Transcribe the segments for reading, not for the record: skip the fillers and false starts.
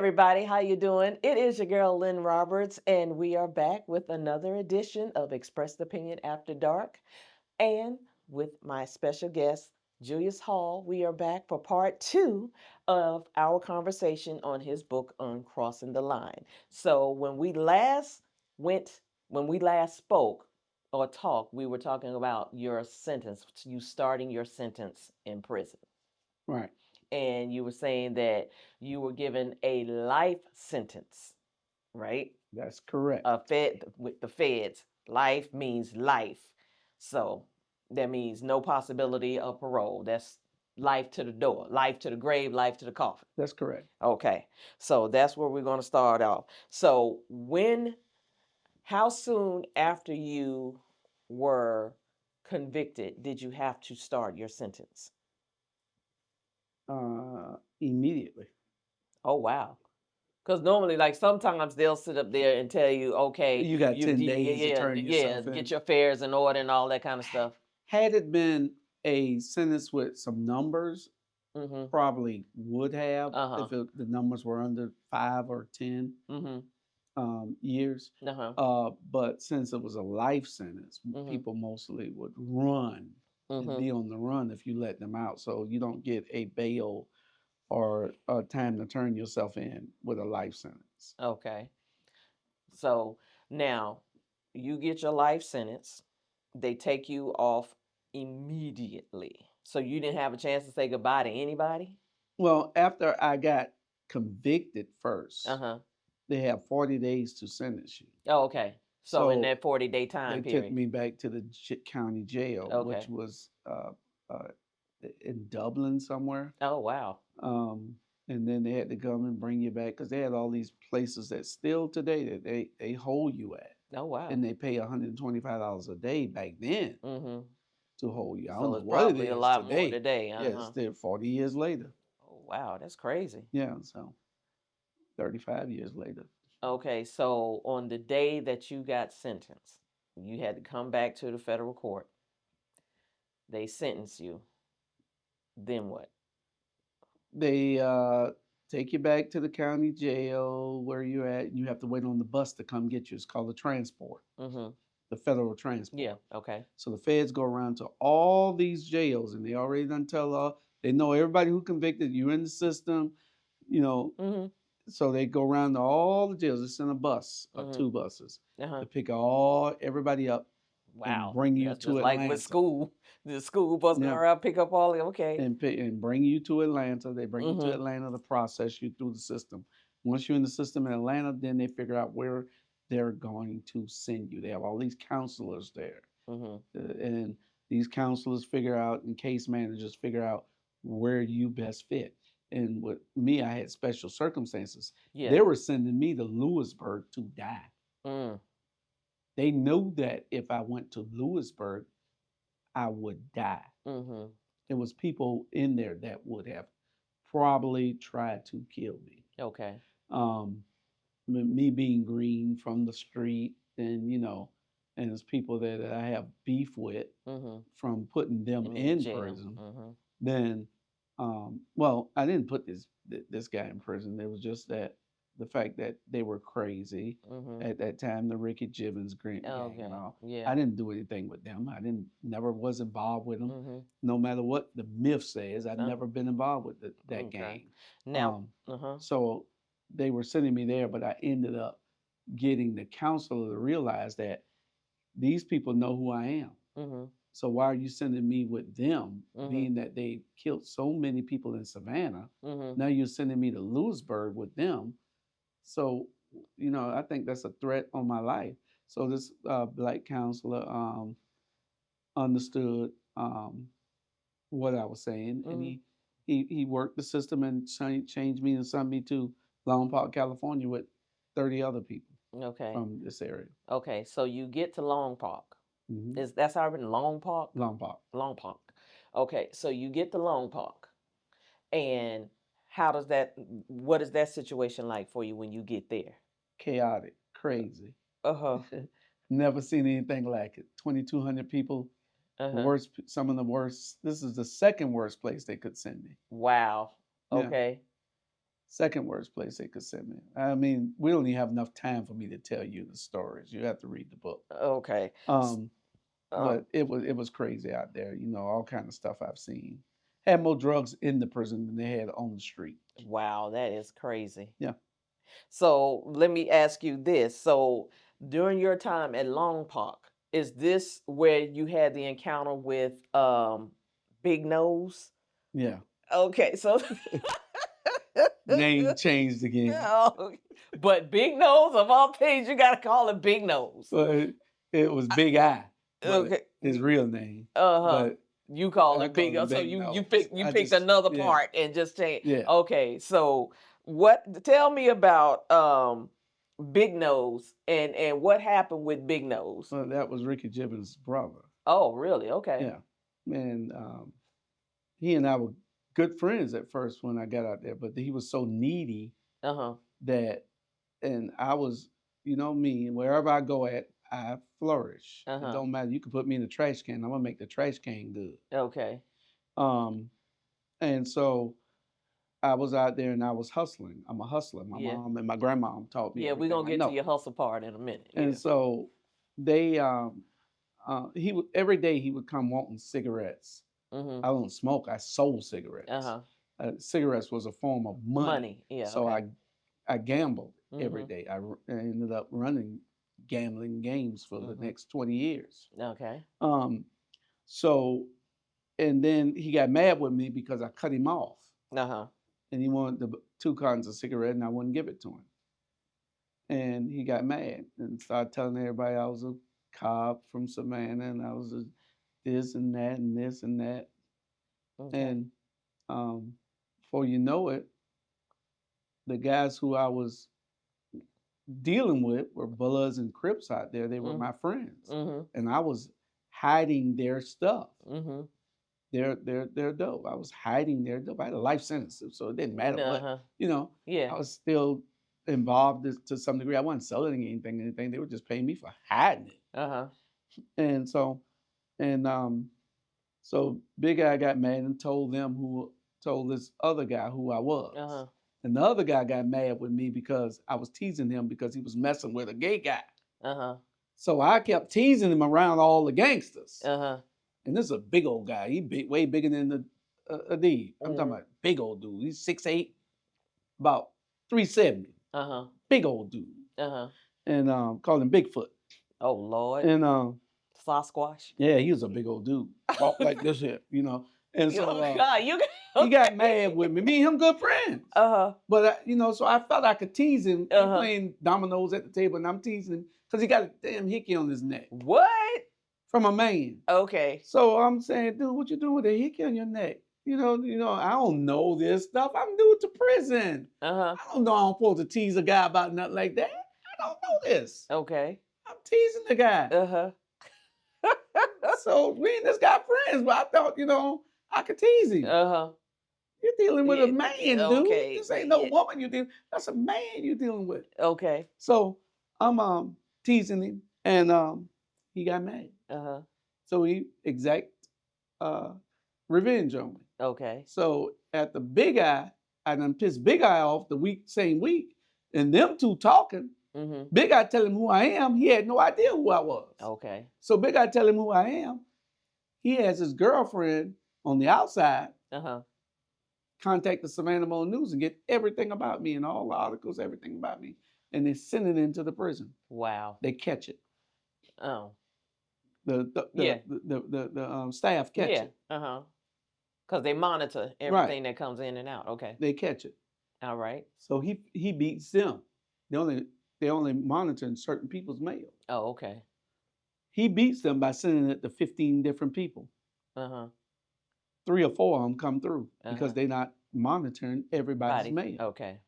everybody, how you doing? It is your girl Lynn Roberts, and we are back with another edition of Expressed Opinion After Dark. And with my special guest, Julius Hall, we are back for part two of our conversation on his book on Crossing the Line. So went, when we last spoke or talked, we were talking about your sentence, you starting your sentence in prison. Right. And you were saying that you were given a life sentence, right? That's correct. A fed with the feds. Life means life. So that means no possibility of parole. That's life to the door, life to the grave, life to the coffin. That's correct. Okay. So that's where we're going to start off. So how soon after you were convicted did you have to start your sentence? Immediately. Oh, wow. Because normally, like sometimes they'll sit up there and tell you, okay, You got you 10 yeah, days to yeah, turn yeah, yourself in. get your affairs in order and all that kind of stuff. Had it been a sentence with some numbers, Mm-hmm. probably would have Uh-huh. if the numbers were under 5 or 10 Mm-hmm. years. Uh-huh. But since it was a life sentence, Mm-hmm. people mostly would run and Mm-hmm. be on the run if you let them out. So you don't get a bail or a time to turn yourself in with a life sentence. Okay. So now you get your life sentence. They take you off immediately. So you didn't have a chance to say goodbye to anybody? Well, after I got convicted first, Uh-huh. they have 40 days to sentence you. Oh, okay. So in So that 40-day time they took period. me back to the county jail, which Okay. was uh, in Dublin somewhere. Oh, wow. Um, and then they had to come and bring you back because they had all these places that still today that they hold you at. Oh, wow. And they pay $125 a day back then Mm-hmm. to hold you. I don't So know it's what it probably a is lot more today. today. Yes, Uh-huh. they're 40 years later. Oh, wow, that's crazy. Yeah, so 35 years later. Okay, so on the day that you got sentenced, you had to come back to the federal court. They sentenced you. Then what? They take you back to the county jail where you're at, and you have to wait on the bus to come get you. It's called a transport, Mm-hmm. the federal transport. Yeah, okay. So the feds go around to all these jails, and they already done tell they know everybody who convicted you in the system, you know. Mm-hmm. So they go around to all the jails. They send a bus or Mm-hmm. 2 buses Uh-huh. to pick everybody up and Wow. bring you That's just to like with Atlanta. school. The school bus go Yeah. around, pick up all the okay. And bring you to Atlanta. They bring you to Mm-hmm. Atlanta to process you through the system. Once you're in the system in Atlanta, then they figure out where they're going to send you. They have all these counselors there, Mm-hmm. and these counselors figure out, and case managers figure out where you best fit. And with me, I had special circumstances. Yeah. They were sending me to Lewisburg to die. Mm. They knew that if I went to Lewisburg, I would die. Mm-hmm. There was people in there that would have probably tried to kill me. Okay. Um, me being green from the street, and and there's people that I have beef with Mm-hmm. from putting them In the in jail. prison. Mm-hmm. Then, well, I didn't put this guy in prison. It was just that the fact that they were crazy Mm-hmm. at that time, the Ricky Gibbons gang and Okay. all. Yeah. I didn't do anything with them. I didn't never was involved with them. Mm-hmm. No matter what the myth says, I've never been involved with that Okay. gang. Now, Um, uh-huh. so they were sending me there, but I ended up getting the counselor to realize that these people know who I am. Mm-hmm. So why are you sending me with them, Mm-hmm. being that they killed so many people in Savannah? Mm-hmm. Now you're sending me to Lewisburg with them. So, I think that's a threat on my life. So this black counselor understood what I was saying, and Mm-hmm. he worked the system and changed me and sent me to Long Park, California, with 30 other people Okay. from this area. Okay. So you get to Long Park. Hmm. That's already Long Park? Long Park. Long Park. Okay. So you get to Long Park. And what is that situation like for you when you get there? Chaotic, crazy. Uh-huh. Never seen anything like it. 2,200 people, Uh-huh. some of the worst. This is the second worst place they could send me. Wow. Yeah. Okay. Second worst place they could send me. I mean, we don't even have enough time for me to tell you the stories. You have to read the book. Okay. Um, Uh, but it was crazy out there. All kind of stuff I've seen. Had more drugs in the prison than they had on the street. wow, that is crazy. Yeah, So let me ask you this. So during your time at Long Park, is this where you had the encounter with Big Nose? yeah. Okay, so Name changed again. oh, but Big Nose of all things, you gotta call it Big Nose. But it was Big Eye, but Okay. his real name. Uh-huh. But You call I it Big call him Nose. So Big you Nose. pick you I picked just another yeah, part and just changed. yeah. Okay, so what tell me about Big Nose and what happened with Big Nose? Well, that was Ricky Gibbons' brother. Oh, really? Okay. Yeah, and he and I were good friends at first when I got out there, but he was so needy Uh-huh. that, and I was, me, wherever I go at, I flourish. It Uh-huh. don't matter. You can put me in the trash can. I'm gonna make the trash can good. Okay. Um, and so I was out there and I was hustling. I'm a hustler. My Yeah. mom and my grandmom taught me Yeah, we're everything gonna I get to know. your hustle part in a minute. And Yeah. so they, he would every day he would come wanting cigarettes. Mm-hmm. I don't smoke. I sold cigarettes. Uh-huh. Cigarettes was a form of money. Money. Yeah, So okay. I gambled every Mm-hmm. day. I ended up running gambling games for the Mm-hmm. next 20 years. Okay. Um, so, and then he got mad with me because I cut him off, Uh-huh. and he wanted the two cartons of cigarette, and I wouldn't give it to him. And he got mad and started telling everybody I was a cop from Savannah, and I was a this and that and this and that. Okay. And before you know it, the guys who I was dealing with were Bloods and Crips out there. They were my friends, Mm-hmm. and I was hiding their stuff. Mm-hmm. Their dope. I was hiding their dope. I had a life sentence, so it didn't matter what. Uh-huh. I Yeah. was still involved to some degree. I wasn't selling anything. They were just paying me for hiding it. Uh-huh. And so Big Guy got mad and told this other guy who I was. Uh-huh. And the other guy got mad with me because I was teasing him because he was messing with a gay guy. Uh-huh. So I kept teasing him around all the gangsters. Uh-huh. And this is a big old guy. He way bigger than the Adib. I'm talking about big old dude. He's 6'8", about 370. Uh-huh. Big old dude. Uh-huh. And called him Bigfoot. Oh Lord. And Sasquatch. yeah, he was a big old dude. Walked like this here, And so Oh God, you he got mad with me. Me and him good friends. Uh-huh. But so I felt I could tease him. He Uh-huh. playing dominoes at the table, and I'm teasing him because he got a damn hickey on his neck What? from a man. Okay. So I'm saying, dude, what you doing with a hickey on your neck? I don't know this stuff. I'm new to prison. Uh-huh. I don't know I'm supposed to tease a guy about nothing like that. I don't know this. Okay. I'm teasing the guy. Uh-huh. So me and this guy friends, but I thought, I could tease him. Uh-huh. You're dealing with a Yeah, man, dude. okay, This ain't no yeah. woman you dealing. That's a man you dealing with. Okay. So I'm teasing him, and he got mad. Uh-huh. So he exact revenge on me. Okay. So at the Big Eye, I done pissed Big Eye off same week, and them two talking. Mm-hmm. Big Eye tell him who I am. He had no idea who I was. Okay. So Big Eye tell him who I am. He has his girlfriend on the outside Uh-huh. contact the Savannah Morning News and get everything about me and all the articles, everything about me, and they send it into the prison. Wow. They catch it. Oh. The staff catch Yeah. it. Uh-huh. Because they monitor everything that comes in and out. Okay. They catch it. All right. So he beats them. They only monitoring certain people's mail. Oh, okay. He beats them by sending it to 15 different people. Uh-huh. 3 or 4 of them come through because Uh-huh. they're not monitoring everybody's mail. Okay.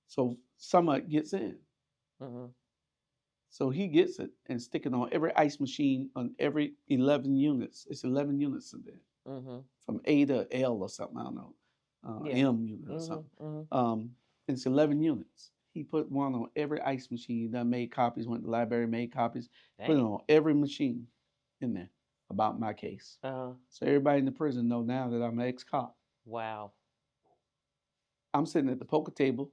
So some of it gets in. Mm-hmm. So he gets it and stick it on every ice machine on every 11 units. It's 11 units in there. Mm-hmm. From A to L or something, I don't know. Yeah. M unit or something. Mm-hmm. It's 11 units. He put one on every ice machine. He done made copies, went to the library, made copies, put it on every machine in there about my case. Uh-huh. So everybody in the prison know now that I'm an ex-cop. Wow. I'm sitting at the poker table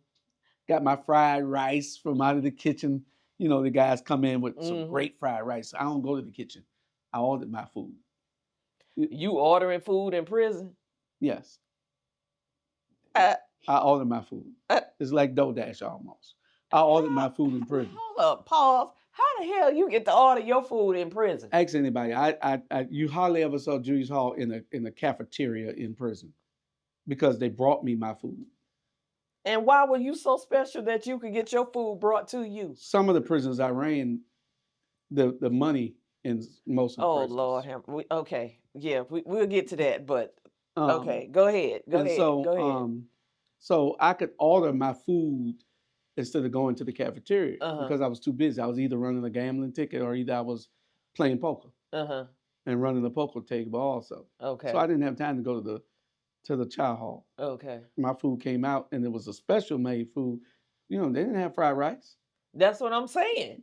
got my fried rice from out of the kitchen. You know, the guys come in with some great fried rice. I don't go to the kitchen. I ordered my food. You ordering food in prison? Yes, Uh, I ordered my food. uh, It's like DoorDash almost. I ordered my food in prison. Hold up, pause. How the hell you get to order your food in prison? Ask anybody. You hardly ever saw Julius Hall in a cafeteria in prison because they brought me my food. And why were you so special that you could get your food brought to you? Some of the prisons I ran, the money in most of the prisons. Lord, okay, yeah, we'll get to that, but okay, go ahead, go ahead, go ahead. So I could order my food instead of going to the cafeteria because I was too busy. I was either running a gambling ticket or either I was playing poker and running a poker table also. Okay. So I didn't have time to go to the chow hall. Okay. My food came out and it was a special made food. You know, they didn't have fried rice. That's what I'm saying.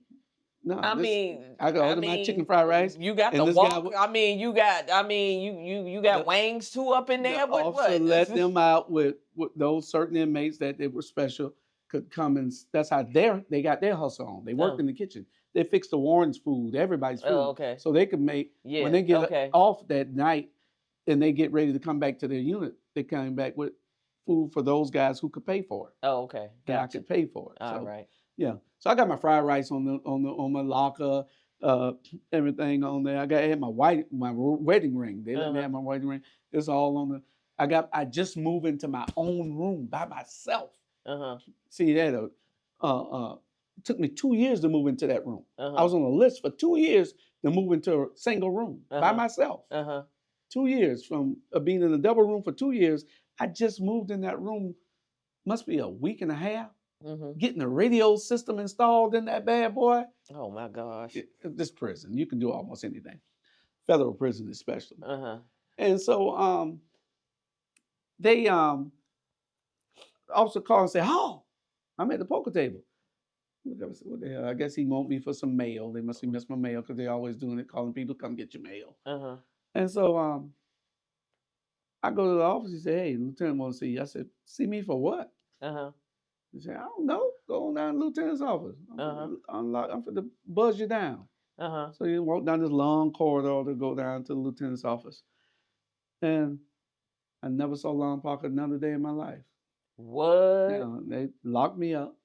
No, I mean, I could order my chicken fried rice. You got and the this guy walk. You got wings too up in there. The officer let them out with those certain inmates that they were special could come and that's how they got their hustle on. They worked in the kitchen. They fixed the warden's food, everybody's food. Oh, okay. So they could make when they get off that night and they get ready to come back to their unit, they came back with food for those guys who could pay for it. Oh, okay. Gotcha. And I could pay for it. All right. Yeah. So I got my fried rice on my locker, everything on there. I had my wedding ring. They let me have my wedding ring. It's all on the. I just moved into my own room by myself. See that? It took me 2 years to move into that room. I was on a list for 2 years to move into a single room by myself. 2 years from being in a double room for 2 years. I just moved in that room. Must be a week and a half. Getting a radio system installed in that bad boy. Oh my gosh! This prison, you can do almost anything. Federal prison, especially. And so they also called and said, "Oh, I'm at the poker table." What the hell? I guess he want me for some mail. They must have missed my mail because they always doing it, calling people, come get your mail. And so I go to the office. He said, "Hey, Lieutenant wants to see you." I said, "See me for what?" He said, "I don't know. Go on down to the lieutenant's office. I'm going to buzz you down." So you walk down this long corridor to go down to the lieutenant's office. And I never saw Lon Parker another day in my life. What? You know, they locked me up.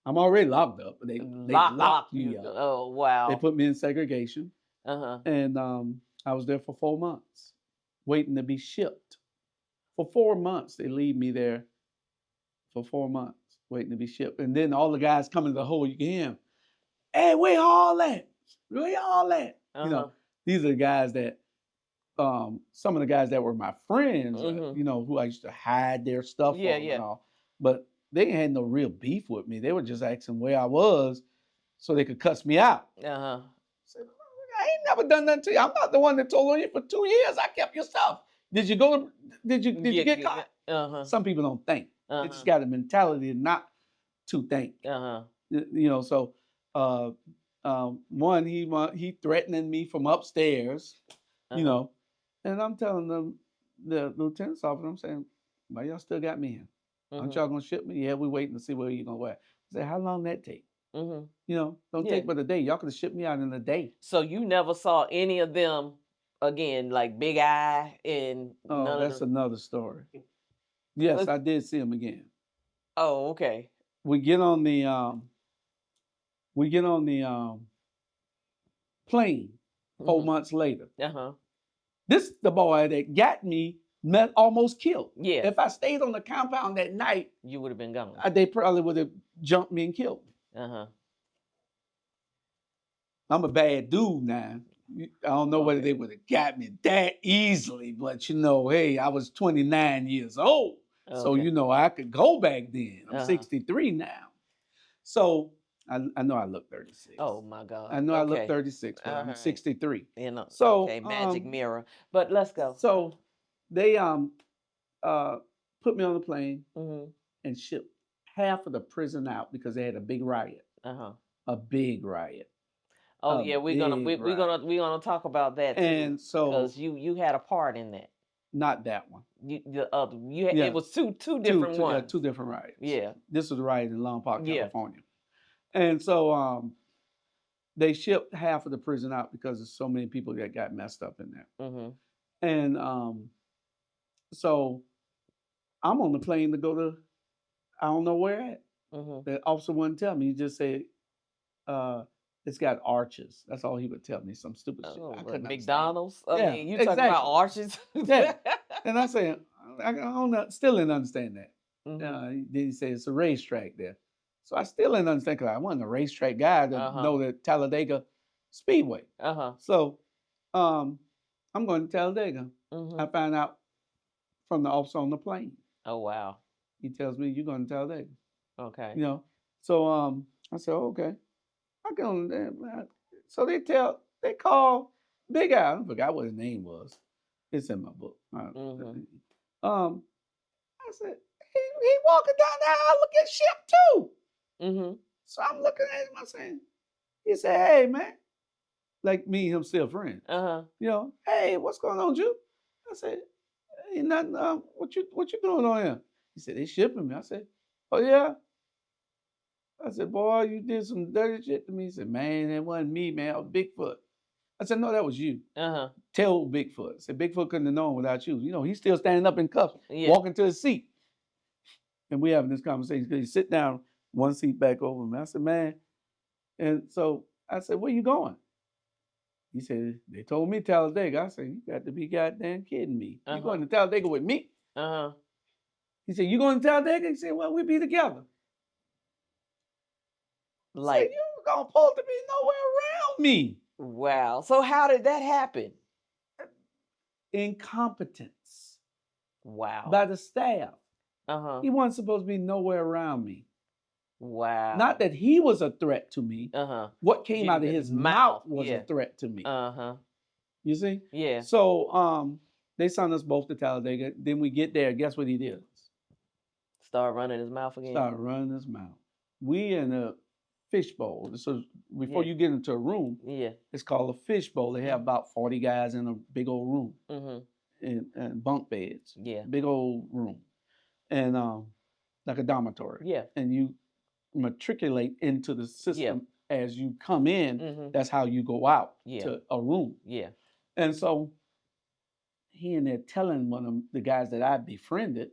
I'm already locked up, but they locked me up. Oh, wow. They put me in segregation. And I was there for 4 months, waiting to be shipped. For 4 months, they leave me there. For 4 months, waiting to be shipped. And then all the guys come into the hole, you can hear them. "Hey, where y'all at? Where y'all at?" You know, these are the guys that, some of the guys that were my friends, you know, who I used to hide their stuff from and all. But they had no real beef with me. They were just asking where I was so they could cuss me out. I said, "I ain't never done nothing to you. I'm not the one that told on you for 2 years. I kept your stuff. Did you get caught?" Some people don't think. They just got a mentality not to think. You know, so one, he threatening me from upstairs, you know, and I'm telling them, the lieutenant's officer, I'm saying, "Why y'all still got me in? Aren't y'all gonna ship me?" "Yeah, we waiting to see where you're gonna go." I said, "How long that take?" You know, don't take but a day. Y'all could have shipped me out in a day. So you never saw any of them again, like Big Eye and that's another story. Yes, I did see him again. Oh, okay. We get on the plane 4 months later. This the boy that got me almost killed. Yeah. If I stayed on the compound that night, you would have been gone. They probably would have jumped me and killed me. I'm a bad dude now. I don't know whether they would have got me that easily, but you know, hey, I was 29 years old. So, you know, I could go back then. I'm 63 now. So I know I look 36. Oh my God. I know I look 36, but I'm 63. You know, so magic mirror. But let's go. So they put me on the plane and shipped half of the prison out because they had a big riot. A big riot. Oh yeah, we're gonna talk about that too. And so because you had a part in that. Not that one. The other, it Yeah, was two different ones. two different riots. Yeah. This was a riot in Long Park, Yeah. California, and so they shipped half of the prison out because there's so many people that got messed up in there. Mm-hmm. And so I'm on the plane to go to I don't know where at. Mm-hmm. The officer wouldn't tell me. He just said, it's got arches. That's all he would tell me. Some stupid shit. Oh, I but couldn't understand. McDonald's. I Yeah, mean, you talking about exactly. arches? Yeah. And I said, I don't know, still didn't understand that. Mm-hmm. Then he said it's a racetrack there. So I still didn't understand because I wasn't a racetrack guy to Uh-huh. know the Talladega Speedway. Uh-huh. So I'm going to Talladega. Mm-hmm. I found out from the officer on the plane. Oh wow. He tells me you're going to Talladega. Okay. You know. So I said, okay. I can. So they call Big Al. I forgot what his name was. It's in my book. Mm-hmm. I said, he walking down the aisle looking ship too. Mm-hmm. So I'm looking at him. I'm saying, he said, hey man, like me and him still friends. Uh-huh. You know, hey, what's going on, Jew? I said, ain't nothing. What you doing on here? He said, they shipping me. I said, oh yeah. I said, boy, you did some dirty shit to me. He said, man, that wasn't me, man. I was Bigfoot. I said, no, that was you. Uh-huh. Tell Bigfoot. I said, Bigfoot couldn't have known without you. You know, he's still standing up in cuffs, Yeah. walking to his seat. And we having this conversation. He sit down, one seat back over me. I said, man. And so I said, where you going? He said, they told me Talladega. I said, you got to be goddamn kidding me. You going to Talladega with me? Uh-huh. He said, you going to Talladega? He said, well, we be together. Like, said, you were going to supposed to be nowhere around me. Wow. So how did that happen? Incompetence. Wow. By the staff. Uh-huh. He wasn't supposed to be nowhere around me. Wow. Not that he was a threat to me. Uh-huh. What came out of his mouth was yeah. a threat to me. Uh-huh. You see? Yeah. So they sent us both to Talladega. Then we get there. Guess what he did? Start running his mouth again. Start running his mouth. We in a fishbowl. So before you get into a room, it's called a fishbowl. They have about 40 guys in a big old room. Mm-hmm. And bunk beds. Yeah. Big old room. And like a dormitory. Yeah. And you matriculate into the system as you come in. Mm-hmm. That's how you go out to a room. Yeah. And so he in there telling one of the guys that I befriended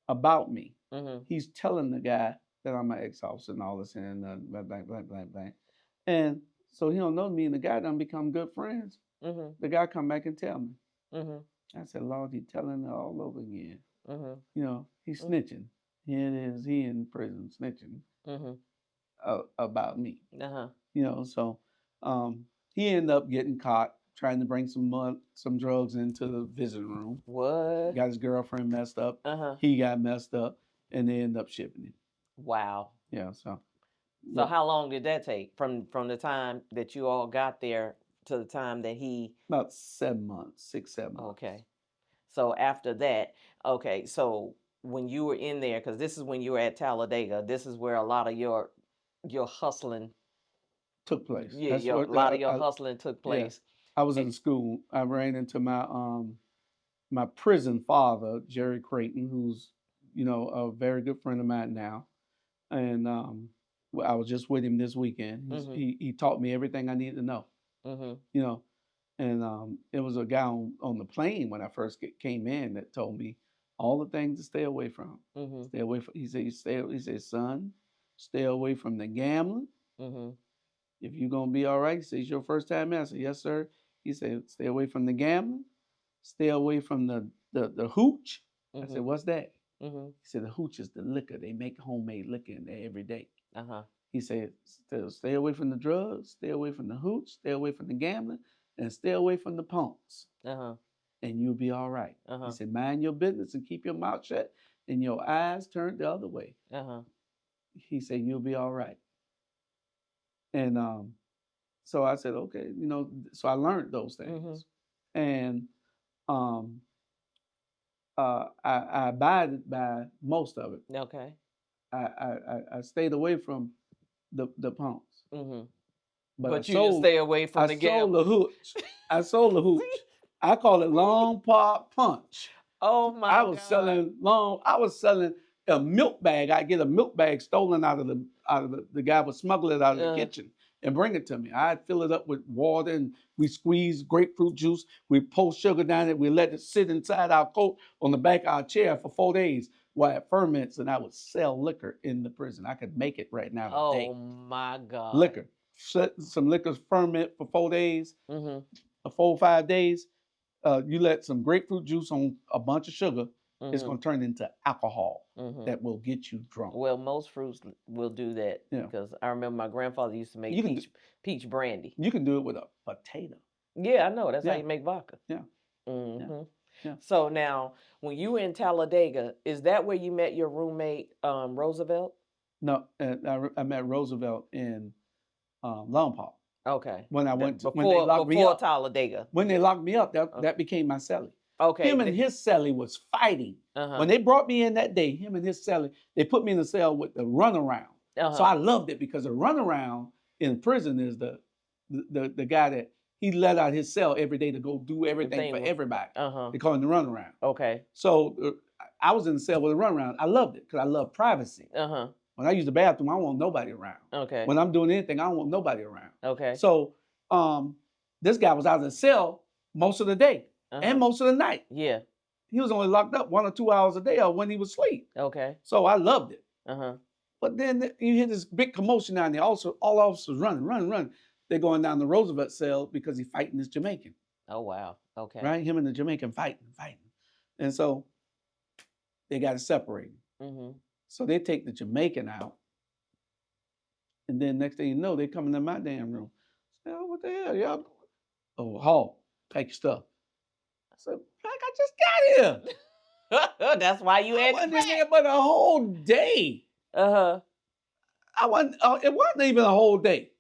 about me. Mm-hmm. He's telling the guy that I'm an ex-officer and all this and blah, blah, blah, blah, blah. And so he don't know me and the guy done become good friends. Mm-hmm. The guy come back and tell me. Mm-hmm. I said, Lord, he telling it all over again. Mm-hmm. You know, he's snitching. Here it is, he in prison snitching about me. Uh-huh. You know, so he ended up getting caught trying to bring some drugs into the visiting room. What? Got his girlfriend messed up. Uh-huh. He got messed up, and they ended up shipping him. Wow. Yeah. So how long did that take from the time that you all got there to the time that he? About 7 months, 6, 7 months. Okay. So after that, okay. So when you were in there, because this is when you were at Talladega, this is where a lot of your hustling took place. Yeah, a lot of your hustling took place. Yeah. I was in school. I ran into my prison father, Jerry Creighton, who's a very good friend of mine now, and I was just with him this weekend. Mm-hmm. He taught me everything I needed to know. Mm-hmm. And it was a guy on the plane when I first came in that told me all the things to stay away from. Mm-hmm. Stay away from. He said, son, stay away from the gambling. Mm-hmm. If you're gonna be all right, he said, it's your first time in. I said, yes, sir. He said, stay away from the gambling, stay away from the hooch. Mm-hmm. I said, what's that? Mm-hmm. He said, the hooch is the liquor. They make homemade liquor in there every day. Uh-huh. He said, stay away from the drugs, stay away from the hooch, stay away from the gambling, and stay away from the punks. Uh-huh. And you'll be all right. Uh-huh. He said, mind your business and keep your mouth shut and your eyes turned the other way. Uh-huh. He said, you'll be all right. And so I said, okay, so I learned those things. Mm-hmm. And I abided by most of it. Okay. I stayed away from the punks. Mm-hmm. But you didn't stay away from the gambling. I sold the hooch. I call it long pot punch. Oh my I God. was selling a milk bag. I get a milk bag stolen out of the guy would smuggle it out of the kitchen and bring it to me. I'd fill it up with water and we squeeze grapefruit juice. We pour sugar down it. We let it sit inside our coat on the back of our chair for 4 days while it ferments, and I would sell liquor in the prison. I could make it right now today. Oh my God. Liquor. Some liquor ferment for 4 days, Mm-hmm. 4 or 5 days. You let some grapefruit juice on a bunch of sugar, it's Mm-hmm. going to turn into alcohol Mm-hmm. that will get you drunk. Well, most fruits will do that Yeah. because I remember my grandfather used to make You can peach brandy. You can do it with a potato. Yeah, I know. That's how Yeah. you make vodka. Yeah. Mm-hmm. Yeah. So now, when you were in Talladega, is that where you met your roommate, Roosevelt? No, I met Roosevelt in Longpaw. Okay. When I went to, before when they locked me before up. Talladega. When they locked me up, that became my cellie. Okay. Him and his cellie was fighting. Uh-huh. When they brought me in that day, him and his cellie, they put me in the cell with the runaround. Uh-huh. So I loved it because the runaround in prison is the guy that he let out his cell every day to go do everything for everybody. Uh-huh. They call him the runaround. Okay. So I was in the cell with a runaround. I loved it because I love privacy. Uh-huh. When I use the bathroom, I don't want nobody around. Okay. When I'm doing anything, I don't want nobody around. Okay. So this guy was out of the cell most of the day and most of the night. Yeah. He was only locked up 1 or 2 hours a day or when he was asleep. Okay. So I loved it. Uh-huh. But then you hear this big commotion down there. Also, all officers running. They're going down the Roosevelt cell because he's fighting this Jamaican. Oh, wow. Okay. Right? Him and the Jamaican fighting. And so they got to separate. Mm-hmm. So they take the Jamaican out. And then next thing you know, they come into my damn room. I say, oh, what the hell, y'all? Oh, Hall, take your stuff. I said, I just got here. That's why you had I wasn't in there but a whole day. Uh-huh. It wasn't even a whole day.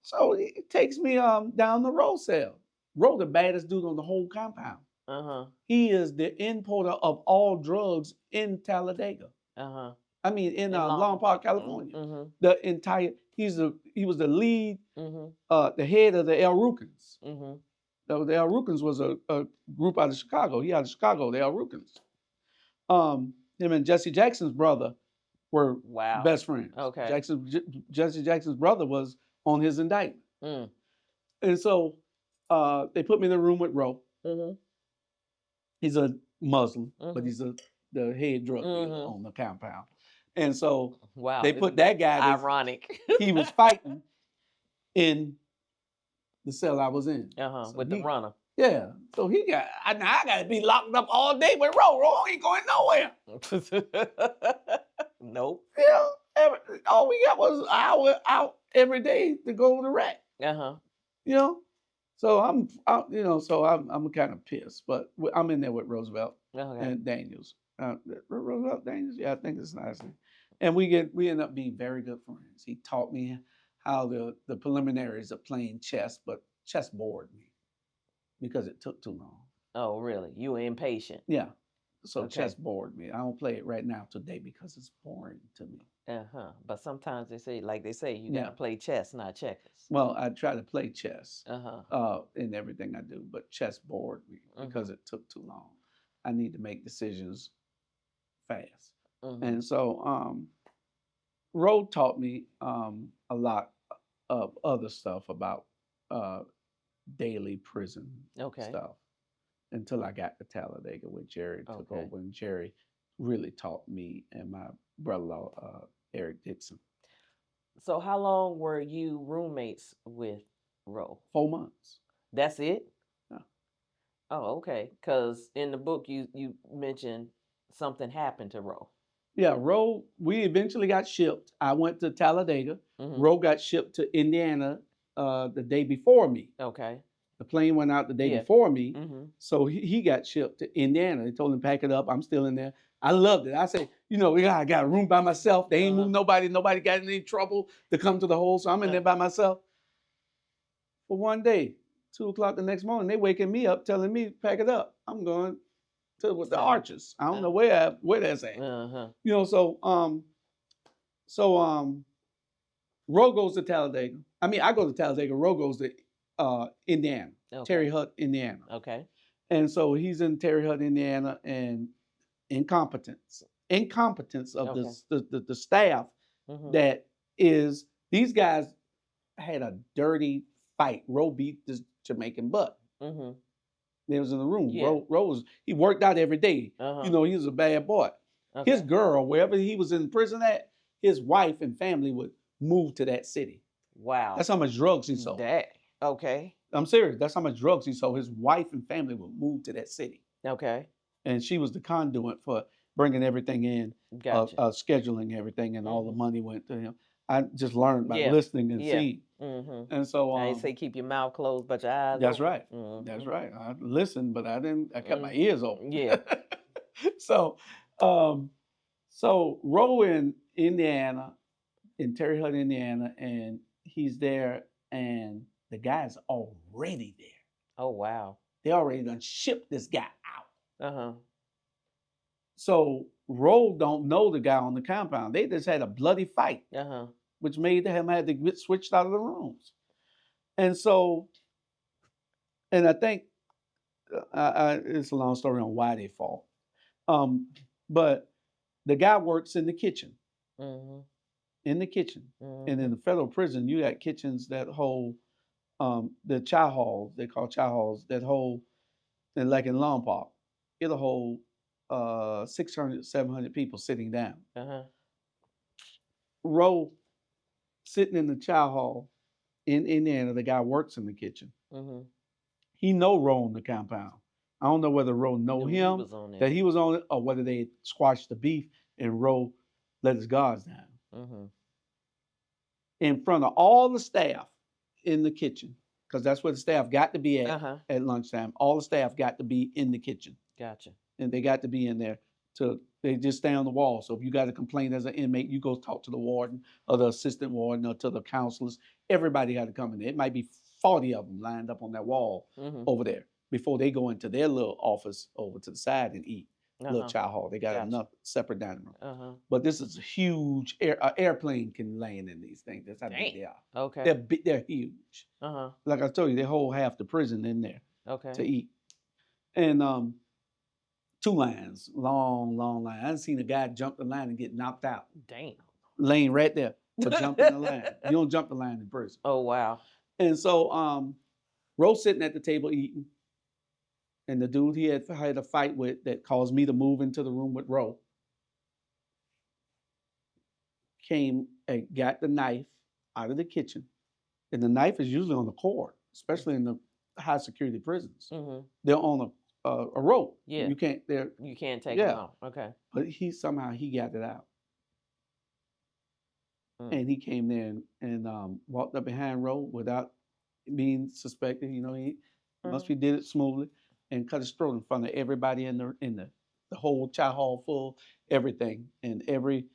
So it takes me down the row cell. Row, the baddest dude on the whole compound. Uh-huh. He is the importer of all drugs in Talladega. Uh-huh. I mean, in Long Park, California. Mm-hmm. He was the lead, Mm-hmm. the head of the El Rukins. Mm-hmm. The El Rukins was a group out of Chicago. He out of Chicago, the El Rukins. Him and Jesse Jackson's brother were best friends. Okay. Jesse Jackson's brother was on his indictment. Mm. And so they put me in the room with Ro. Mm-hmm. He's a Muslim, but he's the head drug dealer on the compound. And so they put that guy. Ironic. He was fighting in the cell I was in. So with the runner. Yeah. So I got to be locked up all day with Ro. Ro ain't going nowhere. Nope. Yeah. All we got was an hour out every day to go to the rack. Uh-huh. You know? So I'm kind of pissed, but I'm in there with Roosevelt and Daniels. Roosevelt Daniels, yeah, I think it's nice. And we end up being very good friends. He taught me how the preliminaries of playing chess, but chess bored me because it took too long. Oh, really? You were impatient. Yeah. So chess bored me. I don't play it right now today because it's boring to me. Uh-huh. But sometimes they say you gotta play chess, not checkers. Well, I try to play chess in everything I do, but chess bored me because it took too long. I need to make decisions fast. And so Ro taught me a lot of other stuff about daily prison stuff until I got to Talladega when Jerry took over, and Jerry really taught me and my brother-in-law, Eric Dixon. So how long were you roommates with Ro? 4 months. That's it? Yeah. Oh, okay. Because in the book you mentioned something happened to Ro. Yeah, Ro, we eventually got shipped. I went to Talladega. Ro got shipped to Indiana the day before me. Okay. The plane went out the day before me. So he got shipped to Indiana. They told him to pack it up. I'm still in there. I loved it. I said, I got a room by myself. They ain't moved nobody. Nobody got in any trouble to come to the hole. So I'm in there by myself. For one day, 2 o'clock the next morning, they waking me up, telling me, pack it up. I'm going to the Arches. I don't know where that's at. So Ro goes to Talladega. I mean, I go to Talladega. Ro goes to Indiana, Terre Haute, Indiana. Okay. And so he's in Terre Haute, Indiana, and incompetence of Okay. the staff Mhm. that is these guys had a dirty fight. Roe beat this Jamaican butt. Mhm. They was in the room. Yeah. Roe was he worked out every day. Uh-huh. You know, he was a bad boy. His Okay. girl, wherever he was in prison at, his wife and family would move to that city. Wow. That's how much drugs he sold. That. Okay. I'm serious. That's how much drugs he sold. His wife and family would move to that city, Okay. and she was the conduit for bringing everything in, Gotcha. scheduling everything, and all the Mhm. money went to him. I just learned by Yeah. listening and Yeah. seeing, Mhm. and so I say keep your mouth closed but your eyes that's open. right. That's Mhm. right. I listened, but I didn't. I kept my Mm. ears open. Yeah. so, um, so Roe in Indiana, in Terre Haute, Indiana, and he's there, and the guy's already there. Oh wow. They already done shipped this guy out. Uh-huh. So Roe don't know the guy on the compound. They just had a bloody fight, Uh-huh. which made him had to get switched out of the rooms. And so, and I think it's a long story on why they fought. Um, but the guy works in the kitchen, Mhm. in the kitchen. And in Mhm. the federal prison, you got kitchens that hold the chow halls, they call chow halls, that hold, and like in Long Park, it'll hold 600, 700 people sitting down. Uh-huh. Row sitting in the chow hall in Indiana, the guy works in the kitchen. Mhm. He know Roe on the compound. I don't know whether Roe know Knew he him, was on there. that he was on it, or whether they squashed the beef and Roe let his guards down. Mhm. In front of all the staff in the kitchen, because that's where the staff got to be Uh-huh. at lunchtime. All the staff got to be in the kitchen, Gotcha. and they got to be in there. They just stay on the wall. So if you got a complaint as an inmate, you go talk to the warden or the assistant warden or to the counselors. Everybody got to come in there. It might be 40 of them lined up on that wall Mhm. over there before they go into their little office over to the side and eat. Little Uh-huh. chow hall. They got Gotcha. enough separate dining room. Uh-huh. But this is a huge airplane can land in these things. That's how big Dang. they are. Okay. They're big, they're huge. Uh-huh. Like I told you, they hold half the prison in there to Okay. eat. And two lines, long, long line. I done seen a guy jump the line and get knocked out. Damn. Laying right there for jumping the line. You don't jump the line in prison. Oh wow. And so Rose sitting at the table eating, and the dude he had a fight with that caused me to move into the room with Ro came and got the knife out of the kitchen. And the knife is usually on the cord, especially in the high security prisons. Mhm. They're on a rope. Yeah. You can't. They're You can't take them yeah. out. Okay. But he somehow he got it out, Mm. and he came there and walked up behind Roe without being suspected. You know, he must Mhm. be did it smoothly and cut his throat in front of everybody in the whole chow hall full, everything, and every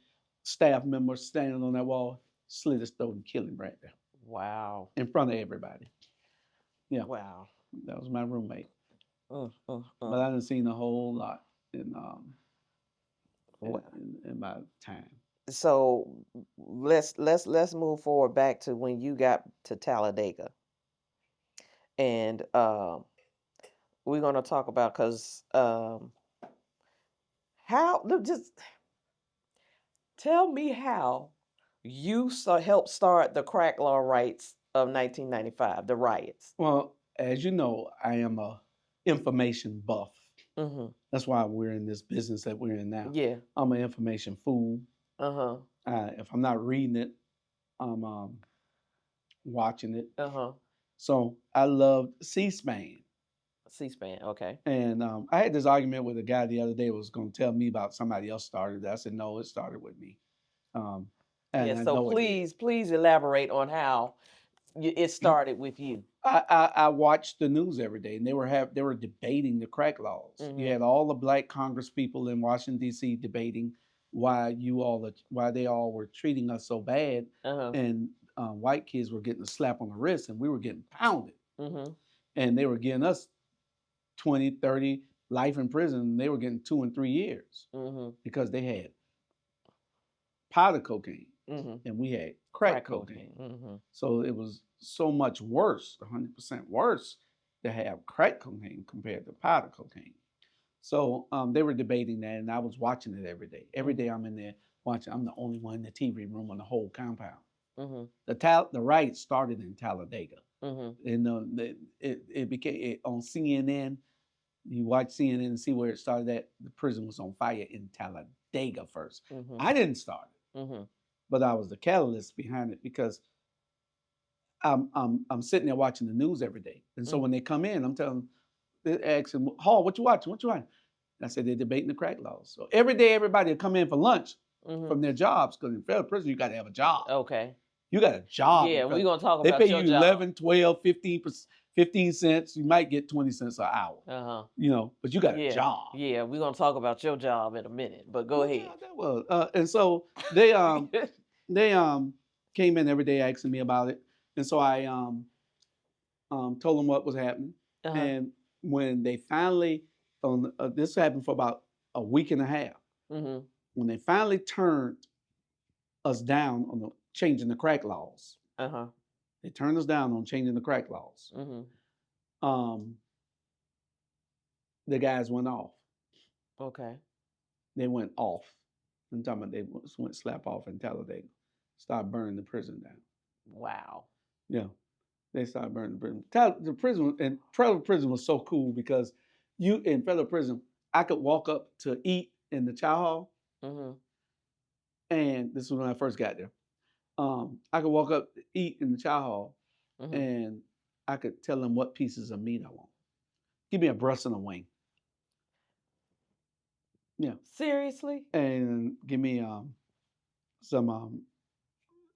staff member standing on that wall slit his throat and killed him right there Wow. in front of everybody. Yeah, Wow. that was my roommate. Mm, mm, But I mm. done seen a whole lot in Wow. in my time. So let's move forward back to when you got to Talladega, and we're gonna talk about because how look, just tell me how you helped start the crack law rights of 1995, the riots. Well, as you know, I am a information buff. Mm-hmm. That's why we're in this business that we're in now. Yeah. I'm an information fool. Uh-huh. If I'm not reading it, I'm watching it. Uh-huh. So I loved C-SPAN. C-SPAN. Okay. And I had this argument with a guy the other day who was going to tell me about somebody else started it. I said, no, it started with me. Um, Yeah. and I So know it did. please elaborate on how it started with you. I watched the news every day, and they were debating the crack laws. You Mm-hmm. had all the black Congress people in Washington D.C. debating why they all were treating us so bad, Uh-huh. and white kids were getting a slap on the wrist, and we were getting pounded, Mm-hmm. and they were getting us 20, 30 life in prison. And they were getting 2 and 3 years Mm-hmm. because they had powder cocaine, Mm-hmm. and we had crack cocaine. Mm-hmm. So it was so much worse, 100% worse to have crack cocaine compared to powder cocaine. So they were debating that, and I was watching it every day. Every day I'm in there watching. I'm the only one in the TV room on the whole compound. Mm-hmm. The riot started in Talladega, Mm-hmm. and it became on CNN. You watch CNN and see where it started at. The prison was on fire in Talladega first. Mm-hmm. I didn't start it, Mm-hmm. but I was the catalyst behind it because I'm sitting there watching the news every day, and so when they come in, I'm telling them, they ask them, Hall, what you watching? What you watching? And I said they're debating the crack laws. So every day, everybody would come in for lunch from their jobs because in federal prison you got to have a job. Okay. You got a job. Yeah, we're gonna talk They about pay your you job. 11, 12, 15 cents. You might get 20 cents an hour. Uh-huh. You know, but you got a job. Yeah, we're gonna talk about your job in a minute, but go ahead. Yeah, that was. And so they came in every day asking me about it, and so I told them what was happening. Uh-huh. And when they finally, this happened for about a week and a half. Mm-hmm. When they finally turned us down on the changing the crack laws, Uh-huh. they turned us down on changing the crack laws. Mm-hmm. The guys went off. Okay. They went off. I'm talking about they went slap off in Talladega, started burning the prison down. Wow. Yeah, they started burning the prison. The prison and federal prison was so cool because you in federal prison, I could walk up to eat in the chow hall, and this was when I first got there. I could walk up to eat in the chow hall, and I could tell them what pieces of meat I want. Give me a breast and a wing. Yeah. Seriously? And give me some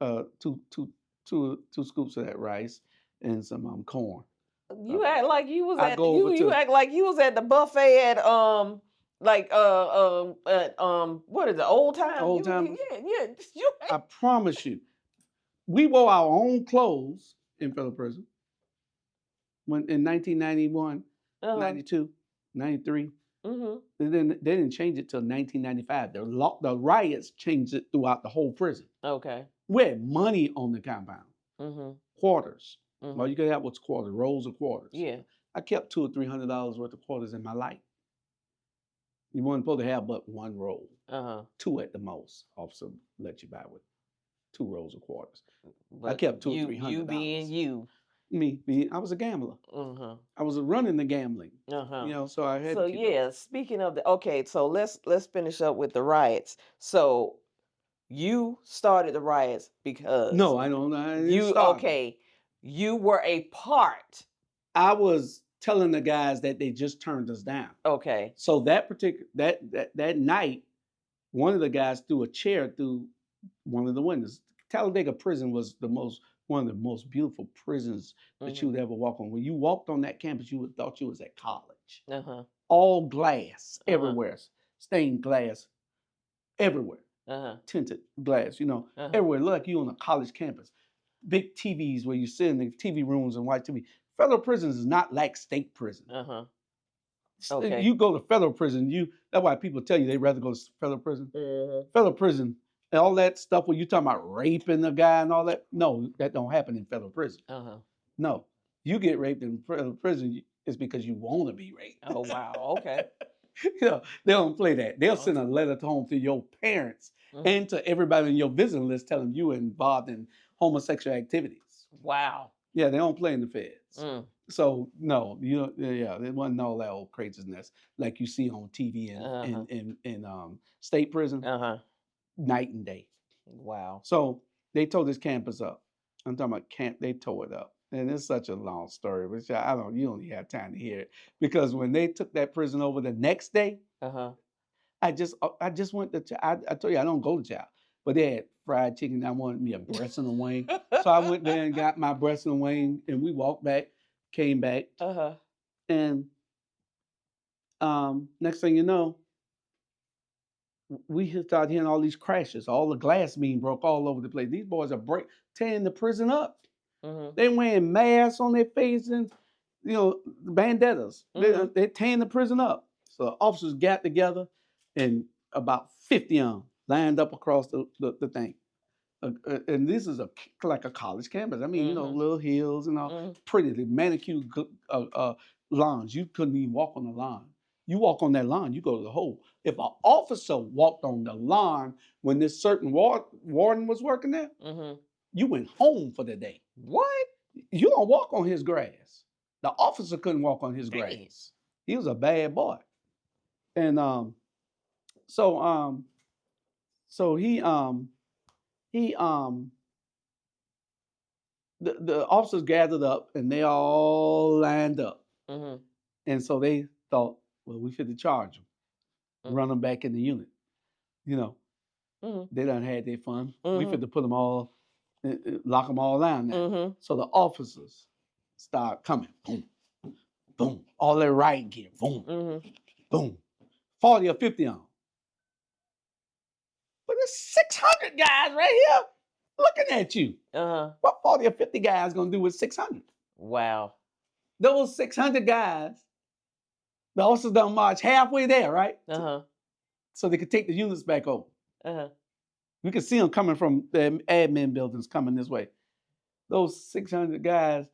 two scoops of that rice and some corn. You act like you was I at go over you to- act like you was at the buffet at like what is it, Old Time? Old Time? Yeah. You I promise you, we wore our own clothes in federal prison. When in 1991, 92, 93. And then they didn't change it till 1995. The riots changed it throughout the whole prison. Okay. We had money on the compound. Quarters. All you could have was quarters, rolls of quarters. Yeah. I kept $200 or $300 worth of quarters in my life. You weren't supposed to have but one roll. Two at the most. Officer let you buy with 2 rolls of quarters. But I kept $200 or $300. You being you. Me, I was a gambler. I was running the gambling. You know, so I had. So yeah, speaking of so let's finish up with the riots. So you started the riots because No, I don't. I didn't start them. You were a part. I was telling the guys that they just turned us down. Okay. So that particular that night, one of the guys threw a chair through one of the windows. Talladega Prison was one of the most beautiful prisons that you would ever walk on. When you walked on that campus, you would thought you was at college. All glass everywhere, stained glass everywhere, tinted glass. You know, everywhere. Look like you on a college campus. Big TVs where you sit in the TV rooms and watch TV. Federal prisons is not like state prison. Okay. You go to federal prison, that's why people tell you they'd rather go to federal prison. Federal prison, and all that stuff where you talking about raping a guy and all that. No, that don't happen in federal prison. No, you get raped in federal prison, it's because you want to be raped. Oh wow. Okay. You know, they don't play that. They'll send a letter home to your parents and to everybody on your visiting list telling you were involved in homosexual activities. Wow. Yeah, they don't play in the feds. So no, it wasn't all that old craziness like you see on TV in state prison. Night and day. Wow. So they tore this campus up. I'm talking about camp. They tore it up, and it's such a long story, which you don't even have time to hear it because when they took that prison over the next day, I just went to. I told you I don't go to chow, but they had fried chicken. I wanted me a breast and a wing, so I went there and got my breast and a wing, and we walked back, came back, and next thing you know, we started hearing all these crashes, all the glass being broke all over the place. These boys are tearing the prison up. They wearing masks on their faces, and bandettas. They're tearing the prison up. So the officers got together, and about 50 of them lined up across the thing, and this is like a college campus. I mean, Mm-hmm. little hills and all, Mm-hmm. pretty manicured lawns. You couldn't even walk on the lawn. You walk on that lawn, you go to the hole. If an officer walked on the lawn when this certain warden was working there, Mm-hmm. you went home for the day. What? You don't walk on his grass. The officer couldn't walk on his Dang. grass. He was a bad boy. And so so he the officers gathered up and they all lined up. Mm-hmm. And so they thought, well, we fit to charge them, run them back in the unit. You know, Mm-hmm. they done had their fun. We Mm-hmm. fit to put them all, lock them all down now. Mm-hmm. So the officers start coming. Boom, boom. All their riot gear. Boom, Mm-hmm. boom. 40 or 50 on them. But there's 600 guys right here looking at you. Uh-huh. What 40 or 50 guys gonna do with 600? Wow. Those 600 guys, the officers done march halfway there, right? Uh-huh. So they could take the units back over. Uh-huh. We could see them coming from the admin buildings coming this way. Those 600 guys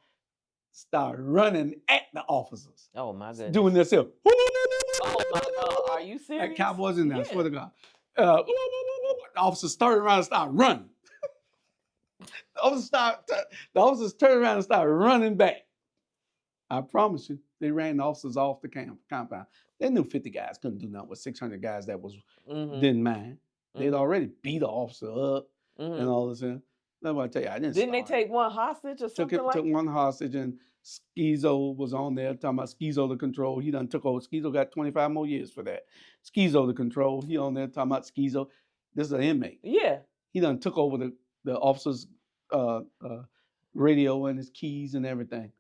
start running at the officers. Oh my goodness. Doing this here. Oh my God. Are you serious? Like cowboys in there, I swear Yeah. to God. The officers turn around and start running. The officers turn around and start running back. I promise you, they ran the officers off the compound. They knew 50 guys couldn't do nothing with 600 guys that Mm-hmm. didn't mind. They'd Mm-hmm. already beat the officer up Mm-hmm. and all this. That's what I tell you. I didn't Didn't they start. take one hostage or Took something like took one hostage, and Schizo was on there talking about Schizo the control. He done took over. Schizo got 25 more years for that. Schizo the control. He on there talking about Schizo. This is an inmate. Yeah. He done took over the officer's radio and his keys and everything.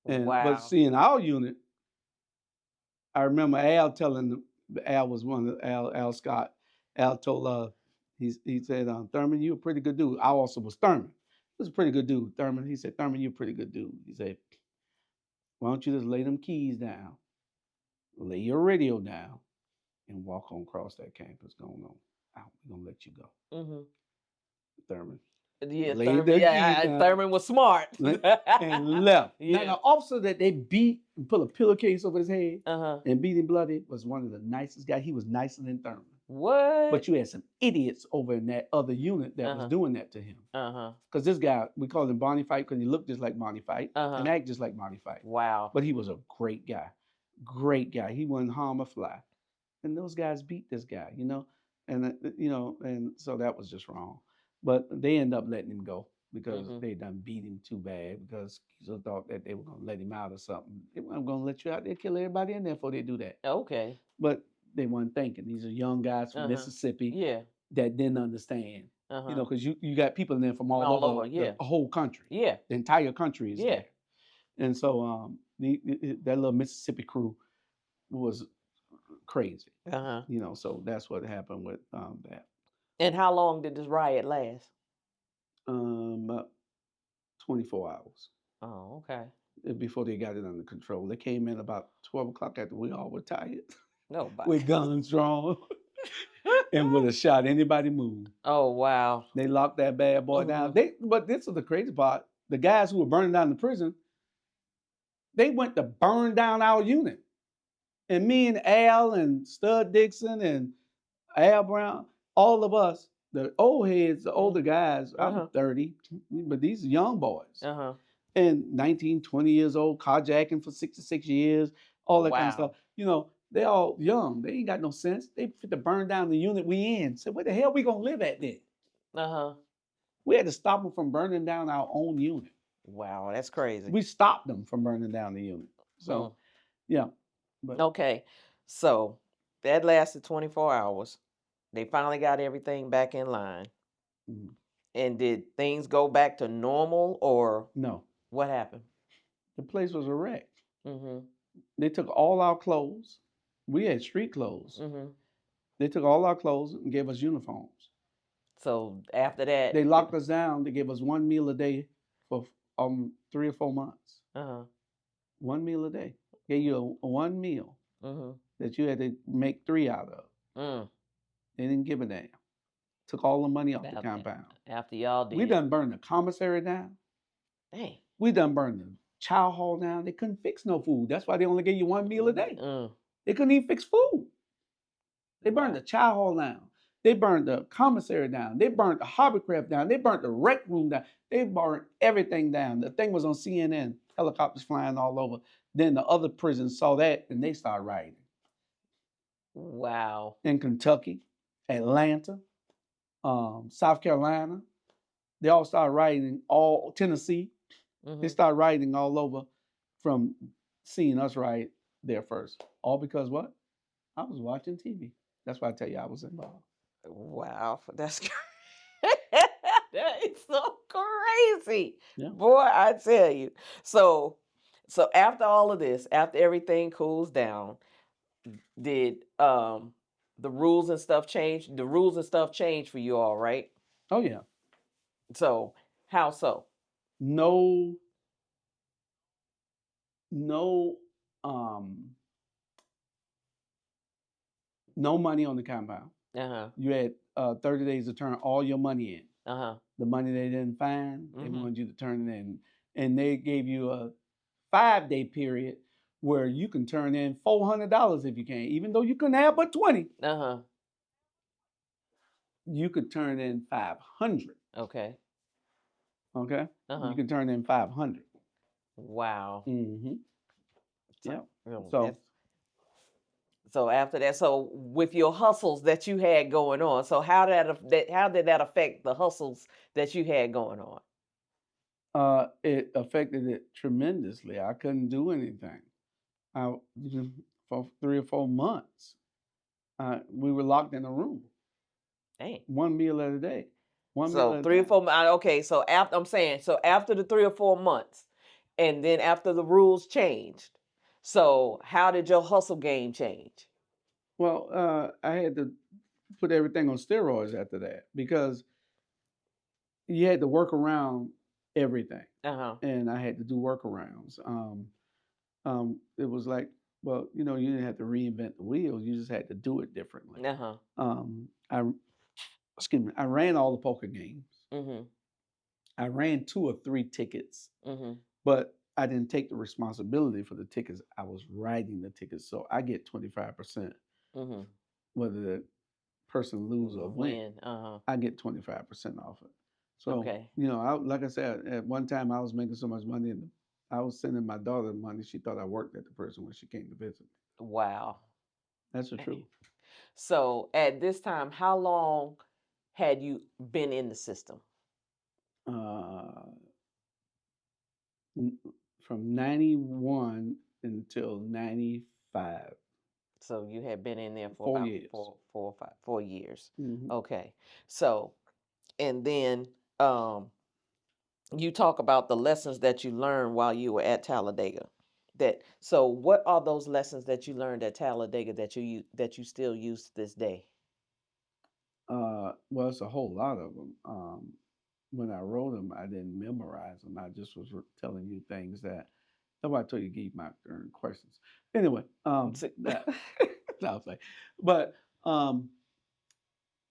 And Wow. but see, in our unit, I remember Al telling Al was one of Al Scott. Al told he said, Thurman, you a pretty good dude. I also was Thurman. He was a pretty good dude, Thurman. He said, Thurman, you a pretty good dude. He said, why don't you just lay them keys down, lay your radio down, and walk on across that campus going on. Out. We're gonna let you go. Mm-hmm. Thurman. Yeah, Laid Thurman, their yeah, keys down. Thurman was smart. And left. Yeah. Now the officer that they beat and put a pillowcase over his head Uh-huh. and beat him bloody was one of the nicest guys. He was nicer than Thurman. What? But you had some idiots over in that other unit that was doing that to him. Uh-huh. Because this guy, we called him Bonnie Fight because he looked just like Bonnie Fight Uh-huh. and act just like Bonnie Fight. Wow. But he was a great guy. Great guy. He wouldn't harm a fly. And those guys beat this guy, and and so that was just wrong. But they ended up letting him go because they done beat him too bad because he thought that they were gonna let him out or something. They weren't gonna let you out there, kill everybody in there before they do that. Okay. But they weren't thinking. These are young guys from Mississippi Yeah. that didn't understand. Uh-huh. Because you got people in there from all over yeah. the whole country. Yeah. The entire country is Yeah. there. And so that little Mississippi crew was crazy. Uh-huh. So that's what happened with that. And how long did this riot last? About 24 hours Oh, okay. before they got it under control. They came in about 12 o'clock after we all were tired Nobody. with guns drawn and would have shot anybody moved. Oh, wow. They locked that bad boy down. But this is the crazy part. The guys who were burning down the prison, they went to burn down our unit. And me and Al and Stud Dixon and Al Brown, all of us, the old heads, the older guys, I'm 30, but these are young boys. Uh-huh. And 19, 20 years old, carjacking for 66 years, all that kind of stuff. They all young. They ain't got no sense. They fit to burn down the unit we in. So where the hell we gonna live at then? Uh-huh. We had to stop them from burning down our own unit. Wow, that's crazy. We stopped them from burning down the unit. So, yeah. But Okay. So that lasted 24 hours. They finally got everything back in line. Mhm. And did things go back to normal or No, what happened? the place was a wreck. Mm-hmm. They took all our clothes. We had street clothes. Mm-hmm. They took all our clothes and gave us uniforms. So after that, They locked us down. They gave us one meal a day for 3 or 4 months. Uh-huh. One meal a day. Gave you one meal Mm-hmm. that you had to make 3 out of. Mm. They didn't give a damn. took all the money off the After, compound. after y'all We did. done burned the commissary down. Dang. We done burned the chow hall down. They couldn't fix no food. That's why they only gave you one meal a day. They couldn't even fix food. They burned the chow hall down. They burned the commissary down. They burned the hovercraft down. They burned the rec room down. They burned everything down. The thing was on CNN, helicopters flying all over. Then the other prisons saw that and they started rioting. Wow. In Kentucky, Atlanta, South Carolina, they all started rioting. All Tennessee, they started rioting all over from seeing us riot there first. All because what? I was watching TV. That's why I tell you I was involved. Wow, that's that is so crazy. Yeah. Boy, I tell you. So after all of this, after everything cools down, did the rules and stuff change? The rules and stuff changed for you all, right? Oh yeah. So, how so? No no um no money on the compound. Uh-huh. You had 30 days to turn all your money in. Uh-huh. The money they didn't find, they wanted you to turn it in. And they gave you a 5-day period where you can turn in $400 if you can, even though you couldn't have but 20. Uh-huh. You could turn in 500. Okay. Okay? Uh-huh. You can turn in 500. Wow. Mm-hmm. Yeah. So after that, so with your hustles that you had going on, so how did that affect the hustles that you had going on? It affected it tremendously. I couldn't do anything. For 3 or 4 months, we were locked in a room. Dang. One meal at a day. One meal So at a 3 or time. 4 months. Okay, so after the 3 or 4 months, and then after the rules changed, so how did your hustle game change? Well, I had to put everything on steroids after that because you had to work around everything, Uh-huh. and I had to do workarounds. It was like, well, you didn't have to reinvent the wheel; you just had to do it differently. Uh-huh. I excuse me, I ran all the poker games. Mm-hmm. I ran 2 or 3 tickets, Mm-hmm. but I didn't take the responsibility for the tickets. I was writing the tickets, so I get 25%, Mm-hmm. whether the person lose or win. Uh-huh. I get 25% off it. So, Okay. like I said, at one time I was making so much money, and I was sending my daughter money. She thought I worked at the prison when she came to visit me. Wow. That's the truth. So at this time, how long had you been in the system? Uh, from 91 until 95. So you had been in there for 4 about years. 4 years. Mhm. Okay. So, and then you talk about the lessons that you learned while you were at Talladega. So what are those lessons that you learned at Talladega that you still use to this day? Well, it's a whole lot of them. When I wrote them, I didn't memorize them. I just was telling you things that. That's why I told you to keep my questions. Anyway, that I was like, but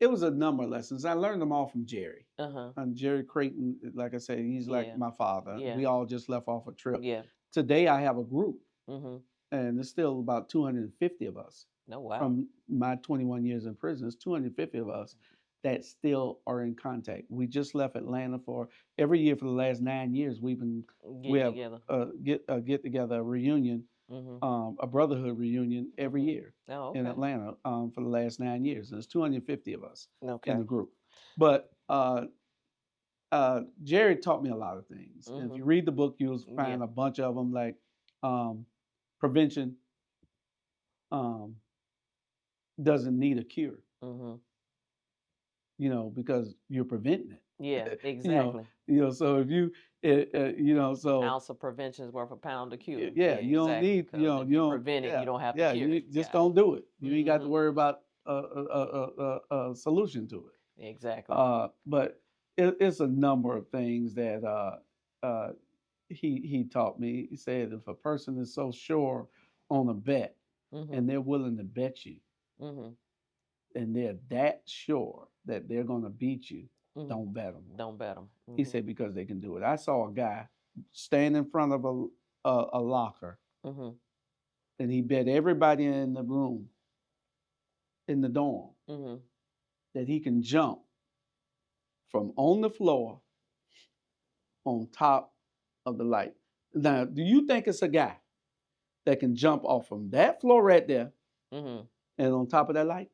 it was a number of lessons. I learned them all from Jerry. Uh-huh. And Jerry Creighton, like I said, he's Yeah. like my father. Yeah. We all just left off a trip. Yeah. Today I have a group, Mm-hmm. and there's still about 250 of us. No, wow. From my 21 years in prison, there's 250 of us that still are in contact. We just left Atlanta for every year for the last 9 years. We have together. get together, a reunion, Mm-hmm. a brotherhood reunion every year Oh, in okay. Atlanta for the last 9 years. And there's 250 of us Okay. in the group. But Jerry taught me a lot of things. And if you read the book, you'll find Yeah. a bunch of them, like prevention doesn't need a cure, Mm-hmm. because you're preventing it. Yeah, you know, exactly. so if you, so Ounce of prevention is worth a pound of cure. yeah, you don't exactly. need, Because if you you don't, prevent it, yeah, you don't have to yeah, cure you it. just Got don't do it. You ain't got to Mhm. worry about a solution to it. Exactly. But it's a number of things that he taught me. He said if a person is so sure on a bet Mm-hmm. and they're willing to bet you, Mm-hmm. and they're that sure that they're going to beat you, Mm-hmm. don't bet them. Don't bet them. He said because they can do it. I saw a guy stand in front of a locker, Mm-hmm. and he bet everybody in the room, in the dorm, Mm-hmm. that he can jump from on the floor on top of the light. Now, do you think it's a guy that can jump off from that floor right there Mm-hmm. and on top of that light?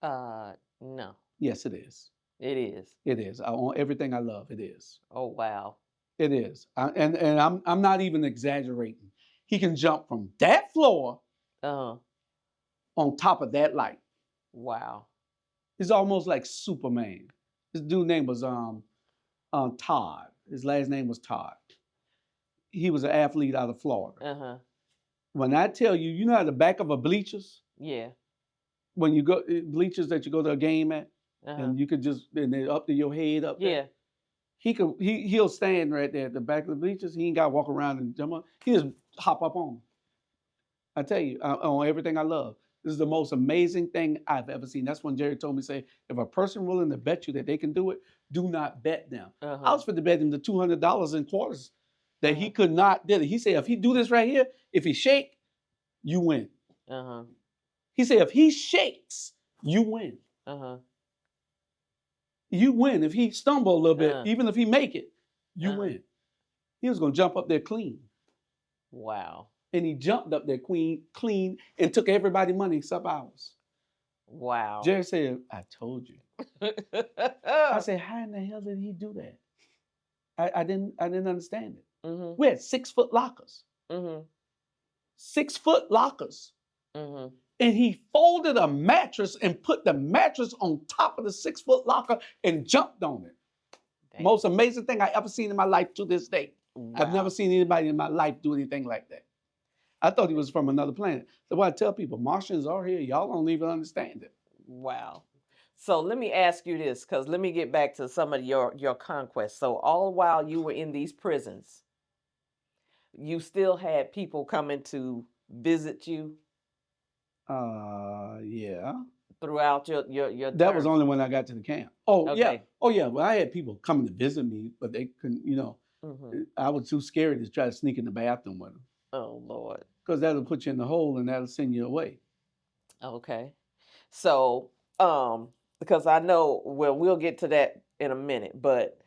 No, Yes, it is. it is. It is. On everything I love, it is. Oh, wow. It is. And I'm not even exaggerating. He can jump from that floor Uh-huh. on top of that light. Wow. It's almost like Superman. This dude name was Todd. His last name was Todd. He was an athlete out of Florida. Uh-huh. When I tell you, you know at the back of a bleachers, Yeah. when you go bleachers that you go to a game at, Uh-huh. and you could just and they're up to your head up there. Yeah. He'll stand right there at the back of the bleachers. He ain't got to walk around and jump up. He just hop up on 'em. I tell you, on everything I love. This is the most amazing thing I've ever seen. That's when Jerry told me, say, if a person willing to bet you that they can do it, do not bet them. Uh-huh. I was fit to bet him the $200 in quarters that he Uh-huh. could not did it. He said, if he do this right here, if he shake, you win. Uh-huh. He said, if he shakes, you win. Uh-huh. You win. If he stumble a little bit, Uh-huh. even if he make it, you Uh-huh. win. He was going to jump up there clean. Wow. And he jumped up there clean and took everybody's money except ours. Wow. Jerry said, I told you. I said, how in the hell did he do that? I didn't understand it. Mm-hmm. We had 6 foot lockers. Mm-hmm. 6 foot lockers. Mm-hmm. And he folded a mattress and put the mattress on top of the 6 foot locker and jumped on it. Dang. Most amazing thing I ever seen in my life to this day. Wow. I've never seen anybody in my life do anything like that. I thought he was from another planet. So what I tell people, Martians are here. Y'all don't even understand it. Wow. So let me ask you this, because let me get back to some of your conquests. So all while you were in these prisons, you still had people coming to visit you Yeah. throughout your That was term? only when I got to the camp. Oh, yeah. Okay. Oh, yeah. Well, I had people coming to visit me, but they couldn't, Mm-hmm. I was too scared to try to sneak in the bathroom with them. Oh, Lord. Because that'll put you in the hole and that'll send you away. Okay. So, because I know, well, we'll get to that in a minute, but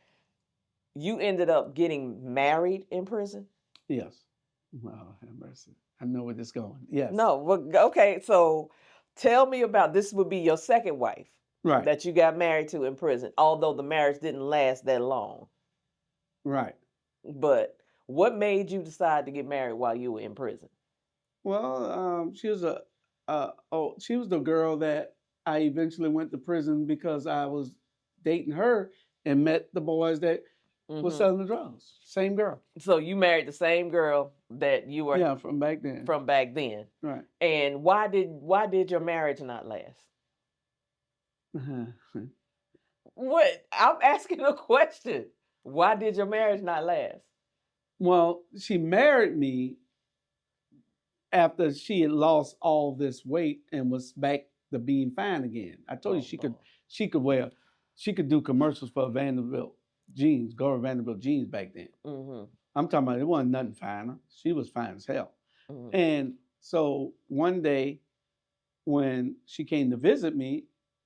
you ended up getting married in prison? Yes. Wow, have mercy. I know where this is going. Yes. No. Well, okay. So tell me about this would be your second wife Right. that you got married to in prison, although the marriage didn't last that long. Right. But what made you decide to get married while you were in prison? Well, she was she was the girl that I eventually went to prison because I was dating her and met the boys that was Mhm. selling the drugs. Same girl. So you married the same girl that you were Yeah, from back then. from back then. Right. And why did your marriage not last? What? I'm asking a question. Why did your marriage not last? Well, she married me after she had lost all this weight and was back to being fine again. I told you Oh, she could do commercials for Vanderbilt jeans, Gore Vanderbilt jeans back then. Mm-hmm. I'm talking about it wasn't nothing finer. She was fine as hell. Mm-hmm. And so one day when she came to visit me,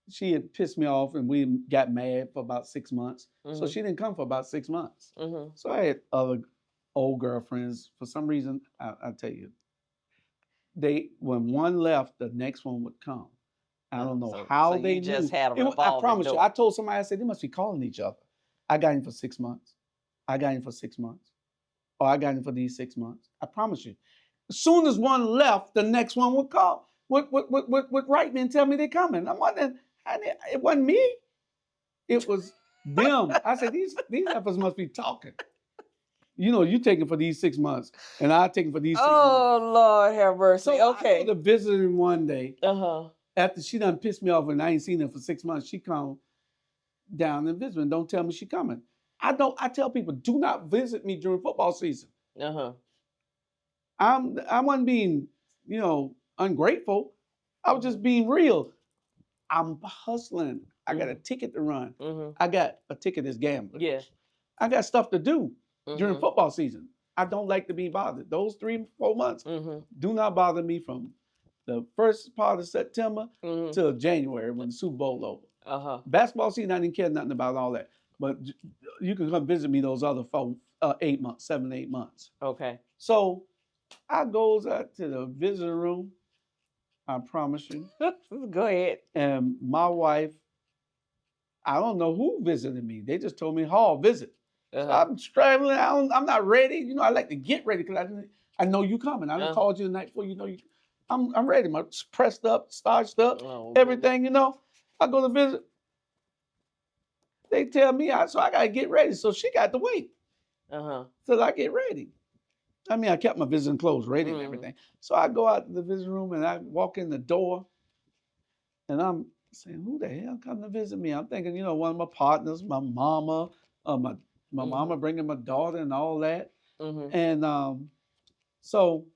she had pissed me off and we got mad for about 6 months. So Mhm. she didn't come for about 6 months. Mm-hmm. So I had other old girlfriends. For some reason, I'll tell you, when one left, the next one would come. I don't know how so they you just knew. had a I revolving promise you, door. I told somebody, I said, they must be calling each other. I got him for 6 months. I got him for 6 months. Or I got him for these 6 months. I promise you. As soon as one left, the next one would call. Would write me and tell me they're coming. I'm wondering, it wasn't me. It was them. I said, these heifers must be talking. You taking for these 6 months, and I taking for these 6 months. Oh, Lord have mercy. So Okay. I go to visit him one day. Uh-huh. After she done pissed me off and I ain't seen her for 6 months, she come down and visit me. Don't tell me she coming. I tell people, do not visit me during football season. Uh-huh. I wasn't being, ungrateful. I was just being real. I'm hustling. I got a ticket to run. Mm-hmm. I got a ticket as gambler. Yeah. I got stuff to do during Mm-hmm. football season. I don't like to be bothered. Those 3-4 months Mm-hmm. do not bother me from the first part of September Mm-hmm. till January when the Super Bowl over. Uh-huh. Basketball season, I didn't care nothing about all that. But you can come visit me those other 8 months, 7, 8 months. Okay. So I goes out to the visitor room, I promise you. Go ahead. And my wife, I don't know who visited me. They just told me, Hall, visit. So Uh-huh. I'm straggling. I'm not ready. You know, I like to get ready because I know you coming. I done called you the night before. You know, I'm ready. My pressed up, starched up, everything. You know, I go to visit. They tell me, so I gotta get ready. So she got to wait till I get ready. I mean, I kept my visiting clothes ready and everything. So I go out to the visiting room and I walk in the door, and I'm saying, who the hell come to visit me? I'm thinking, you know, one of my partners, my mama, my mama bringing my daughter and all that. And so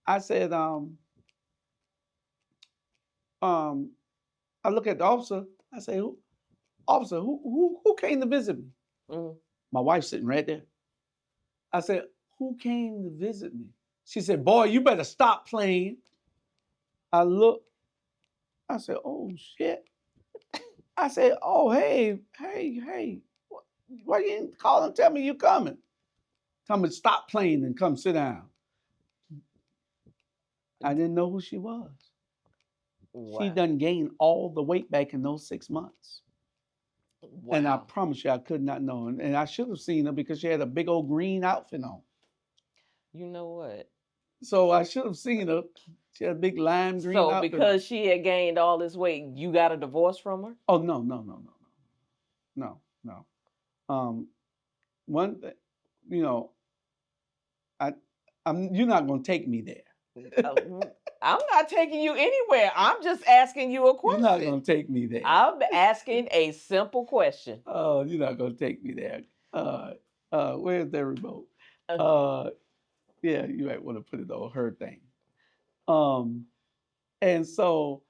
I said, I look at the officer. I say, officer, who came to visit me? My wife sitting right there. I said, who came to visit me? She said, boy, you better stop playing. I looked. I said, oh shit. I said, oh hey. Why you didn't call and tell me you coming? Tell me to stop playing and come sit down. I didn't know who she was. Wow. She done gained all the weight back in those 6 months. Wow. And I promise you, I could not know. And I should have seen her because she had a big old green outfit on. You know what? So I should have seen her. She had a big lime green outfit. So because she had gained all this weight, you got a divorce from her? Oh, no. One thing, you know, you're not going to take me there. I'm not taking you anywhere. I'm just asking you a question. You're not going to take me there. I'm asking a simple question. Oh, you're not going to take me there. Where's the remote? Yeah, you might want to put it on her thing. And so,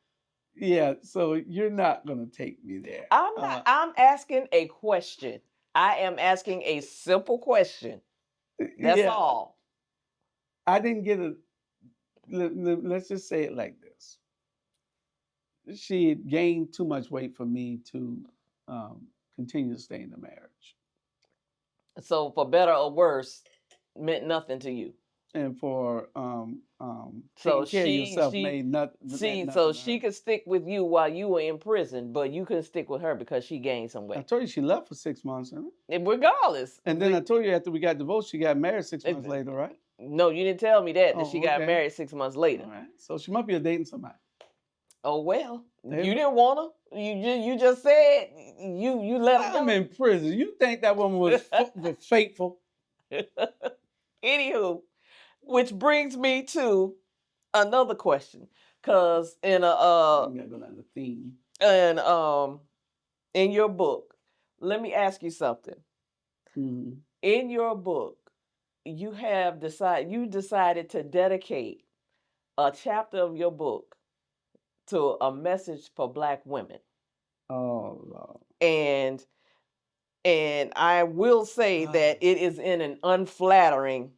yeah, so you're not going to take me there. I'm not. I'm asking a question. I am asking a simple question. That's all. I didn't get a. Let's just say it like this. She had gained too much weight for me to continue to stay in the marriage. So for better or worse, meant nothing to you. And for taking care of yourself made nothing. So she could stick with you while you were in prison, but you couldn't stick with her because she gained some weight. I told you she left for 6 months, huh? Regardless. And then I told you after we got divorced, she got married 6 months later, right? No, you didn't tell me that she got married 6 months later. All right. So she must be dating somebody. Oh well, you didn't want her. You just said you let her go. I'm in prison. You think that woman was faithful? Anywho, which brings me to another question, cause in in your book, let me ask you something. Mm-hmm. In your book, you decided to dedicate a chapter of your book to a message for Black women. Oh, Lord. And I will say that it is in an unflattering.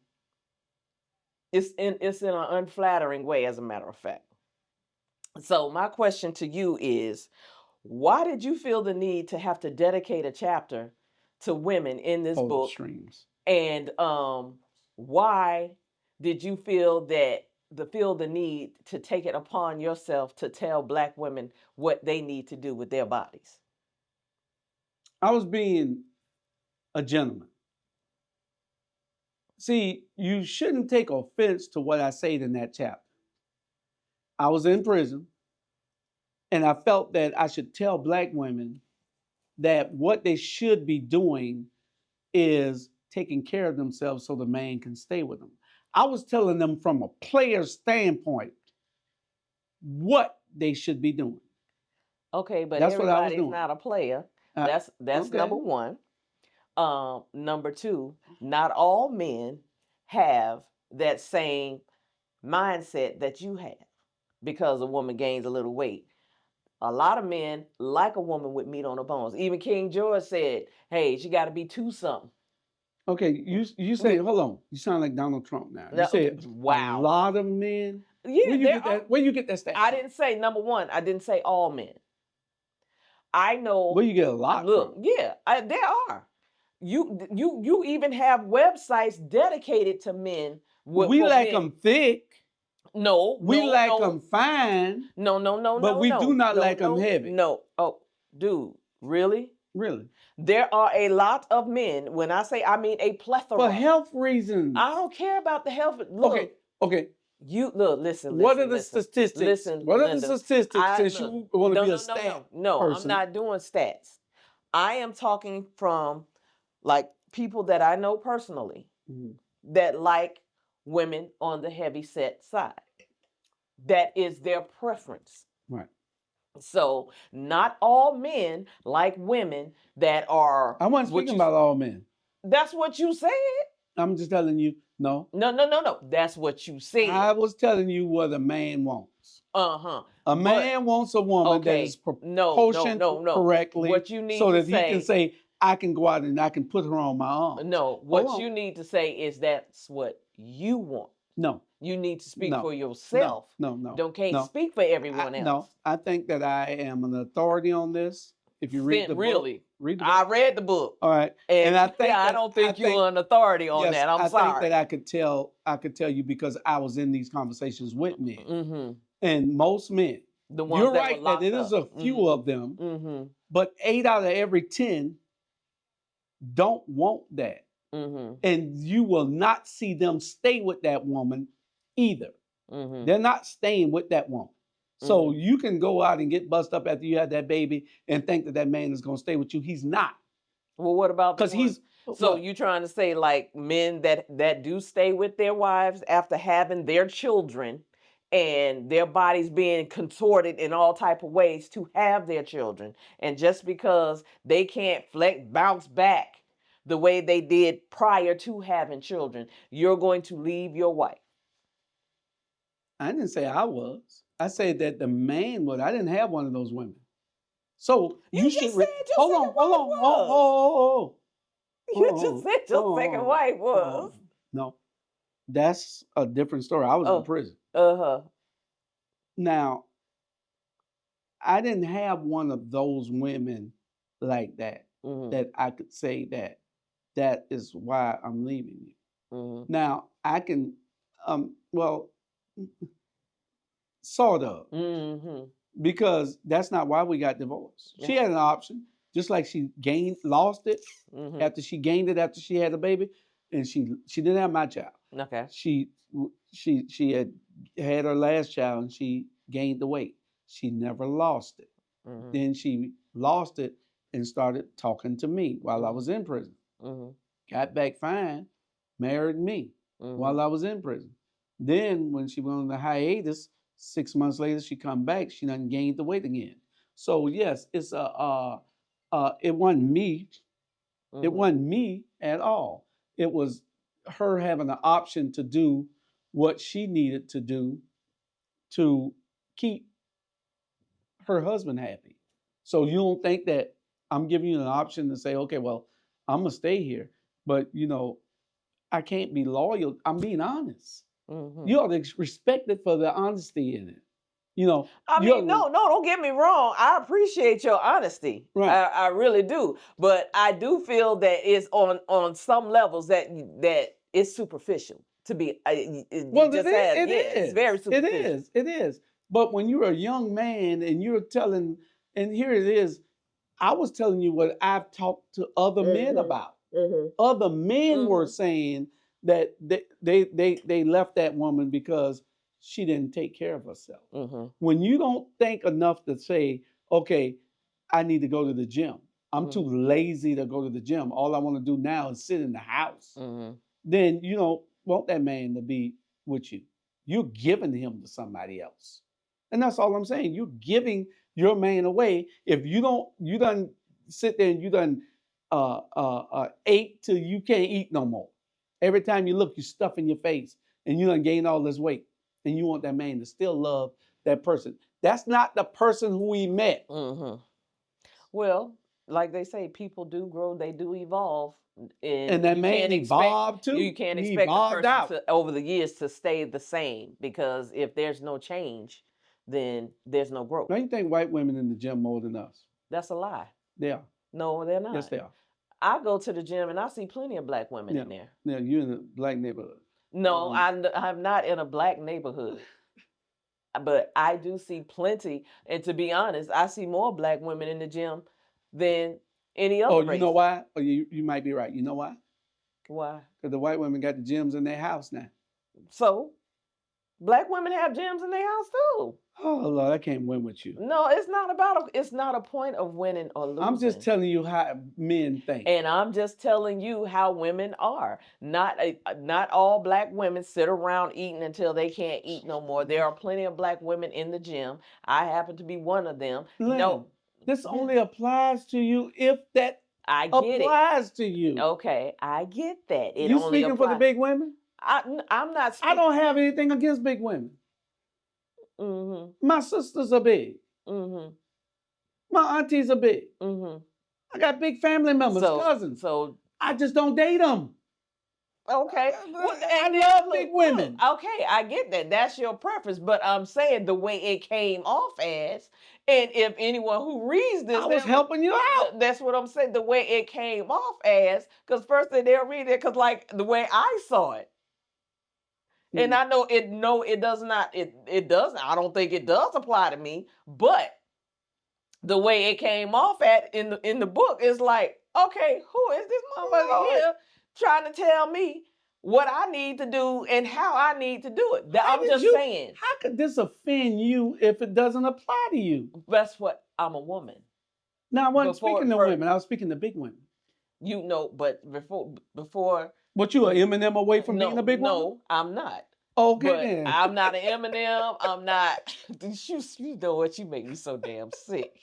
It's in an unflattering way, as a matter of fact. So my question to you is, why did you feel the need to have to dedicate a chapter to women in this book? Streams. And why did you feel the need to take it upon yourself to tell Black women what they need to do with their bodies? I was being a gentleman. See, you shouldn't take offense to what I said in that chapter. I was in prison, and I felt that I should tell Black women that what they should be doing is taking care of themselves so the man can stay with them. I was telling them from a player's standpoint what they should be doing. Okay, but that's everybody's not a player. That's okay. Number one. Number two, not all men have that same mindset that you have because a woman gains a little weight. A lot of men like a woman with meat on her bones. Even King George said, "Hey, she got to be two something." Okay, you say, hold on. You sound like Donald Trump now. You No, say a wow. lot of men. Yeah, there are. Where you get that stat I from? didn't say number one. I didn't say all men. I know. Where you get a lot Look, from? yeah, there are. You even have websites dedicated to men. We For like men. them thick. No, We no, like no, them fine. no, no, no, But no, we do no, not no, like them no, heavy. no. Oh, dude, really? Really? There are a lot of men. When I say, I mean a plethora. For health reasons. I don't care about the health. Look, Okay. You look, listen. What are the Listen. statistics? Listen, What are the Linda. statistics? Since you want to be a No, stat no. I'm person. not doing stats. I am talking from like people that I know personally that like women on the heavy set side. That is their preference. Right. So not all men like women that are. I wasn't speaking about all men. That's what you said. I'm just telling you, no. No. That's what you said. I was telling you what a man wants. Uh-huh. A man wants a woman that is proportioned correctly, what you need so to that he can say, I can go out and I can put her on my arms. No, what you need to say is that's what you want. No. You need to speak for yourself. No. Can't speak for everyone else. No, I think that I am an authority on this. If you read the book, read the book. I read the book. All right, and I think I don't think you're an authority on that. I'm sorry. I think that I could tell you because I was in these conversations with men, and most men. The ones you're that right that it is a few of them, but 8 out of every 10 don't want that, and you will not see them stay with that woman either. They're not staying with that woman. So you can go out and get bussed up after you had that baby and think that man is going to stay with you. He's not. Well, what about because he's so you trying to say like men that do stay with their wives after having their children and their bodies being contorted in all type of ways to have their children, and just because they can't bounce back the way they did prior to having children, you're going to leave your wife? I didn't say I was. I said that the man would. I didn't have one of those women. So you should hold on. You just said your second wife was. No, that's a different story. I was in prison. Now, I didn't have one of those women like that. That I could say that is why I'm leaving you. Now I can, well, sort of, because that's not why we got divorced. She had an option, just like she lost it after she gained it after she had a baby, and she didn't have my child. Okay. She had her last child and she gained the weight. She never lost it. Then she lost it and started talking to me while I was in prison. Got back fine, married me while I was in prison. Then when she went on the hiatus, 6 months later she come back. She done gained the weight again. So yes, it's it wasn't me. It wasn't me at all. It was her having the option to do what she needed to do to keep her husband happy. So you don't think that I'm giving you an option to say, okay, well, I'm gonna stay here, but I can't be loyal. I'm being honest. You ought to respect it for the honesty in it. I mean, no, don't get me wrong. I appreciate your honesty. Right. I really do. But I do feel that it's on some levels that it's superficial to be. It's very superficial. It is. But when you're a young man and you're telling, and here it is, I was telling you what I've talked to other men about. Other men were saying that they left that woman because she didn't take care of herself. When you don't think enough to say, okay, I need to go to the gym. I'm too lazy to go to the gym. All I want to do now is sit in the house. Then you don't want that man to be with you. You're giving him to somebody else. And that's all I'm saying. You're giving your man away. If you done sit there and you done ate till you can't eat no more. Every time you look, you stuff in your face and you done gain all this weight. And you want that man to still love that person. That's not the person who we met. Mm-hmm. Well, like they say, people do grow, they do evolve, And that you man can't expect evolved too. you can't He expect a evolved person out. to over the years to stay the same, because if there's no change, then there's no growth. Don't you think white women in the gym more than us? That's a lie. They are. No, they're Yes, not. they are. I go to the gym and I see plenty of black women in there. Yeah, you're in a black neighborhood. No, I'm not in a black neighborhood. But I do see plenty, and to be honest, I see more black women in the gym than any other Oh, race. you know why? Oh, you might be right. You know why? Why? Because the white women got the gyms in their house now. So, black women have gyms in their house too. Oh Lord, I can't win with you. No, it's not a point of winning or losing. I'm just telling you how men think. And I'm just telling you how women are. Not all black women sit around eating until they can't eat no more. There are plenty of black women in the gym. I happen to be one of them. Lynn, No, this only applies to you if that I get applies to you. Okay, I get that. It You only speaking for the big women? I'm not I don't have anything against big women. Mm-hmm. My sisters are big. Mm-hmm. My aunties are big. Mm-hmm. I got big family members, cousins. So I just don't date them. Okay. Well, I love big women. Okay, I get that. That's your preference, but I'm saying the way it came off as, and if anyone who reads this, I was helping you out. That's what I'm saying. The way it came off as, because first they'll read it, because like the way I saw it. And I know it. No, it does not. It doesn't. I don't think it does apply to me. But the way it came off at in the book is like, okay, who is this motherfucker here trying to tell me what I need to do and how I need to do it? I'm just saying. How could this offend you if it doesn't apply to you? That's what I'm a woman. Now I wasn't speaking to women. I was speaking to big women. You know, but before. But you an Eminem away from being a big woman? No, I'm not. Okay, but then. I'm not an Eminem. I'm not. You know what? You make me so damn sick.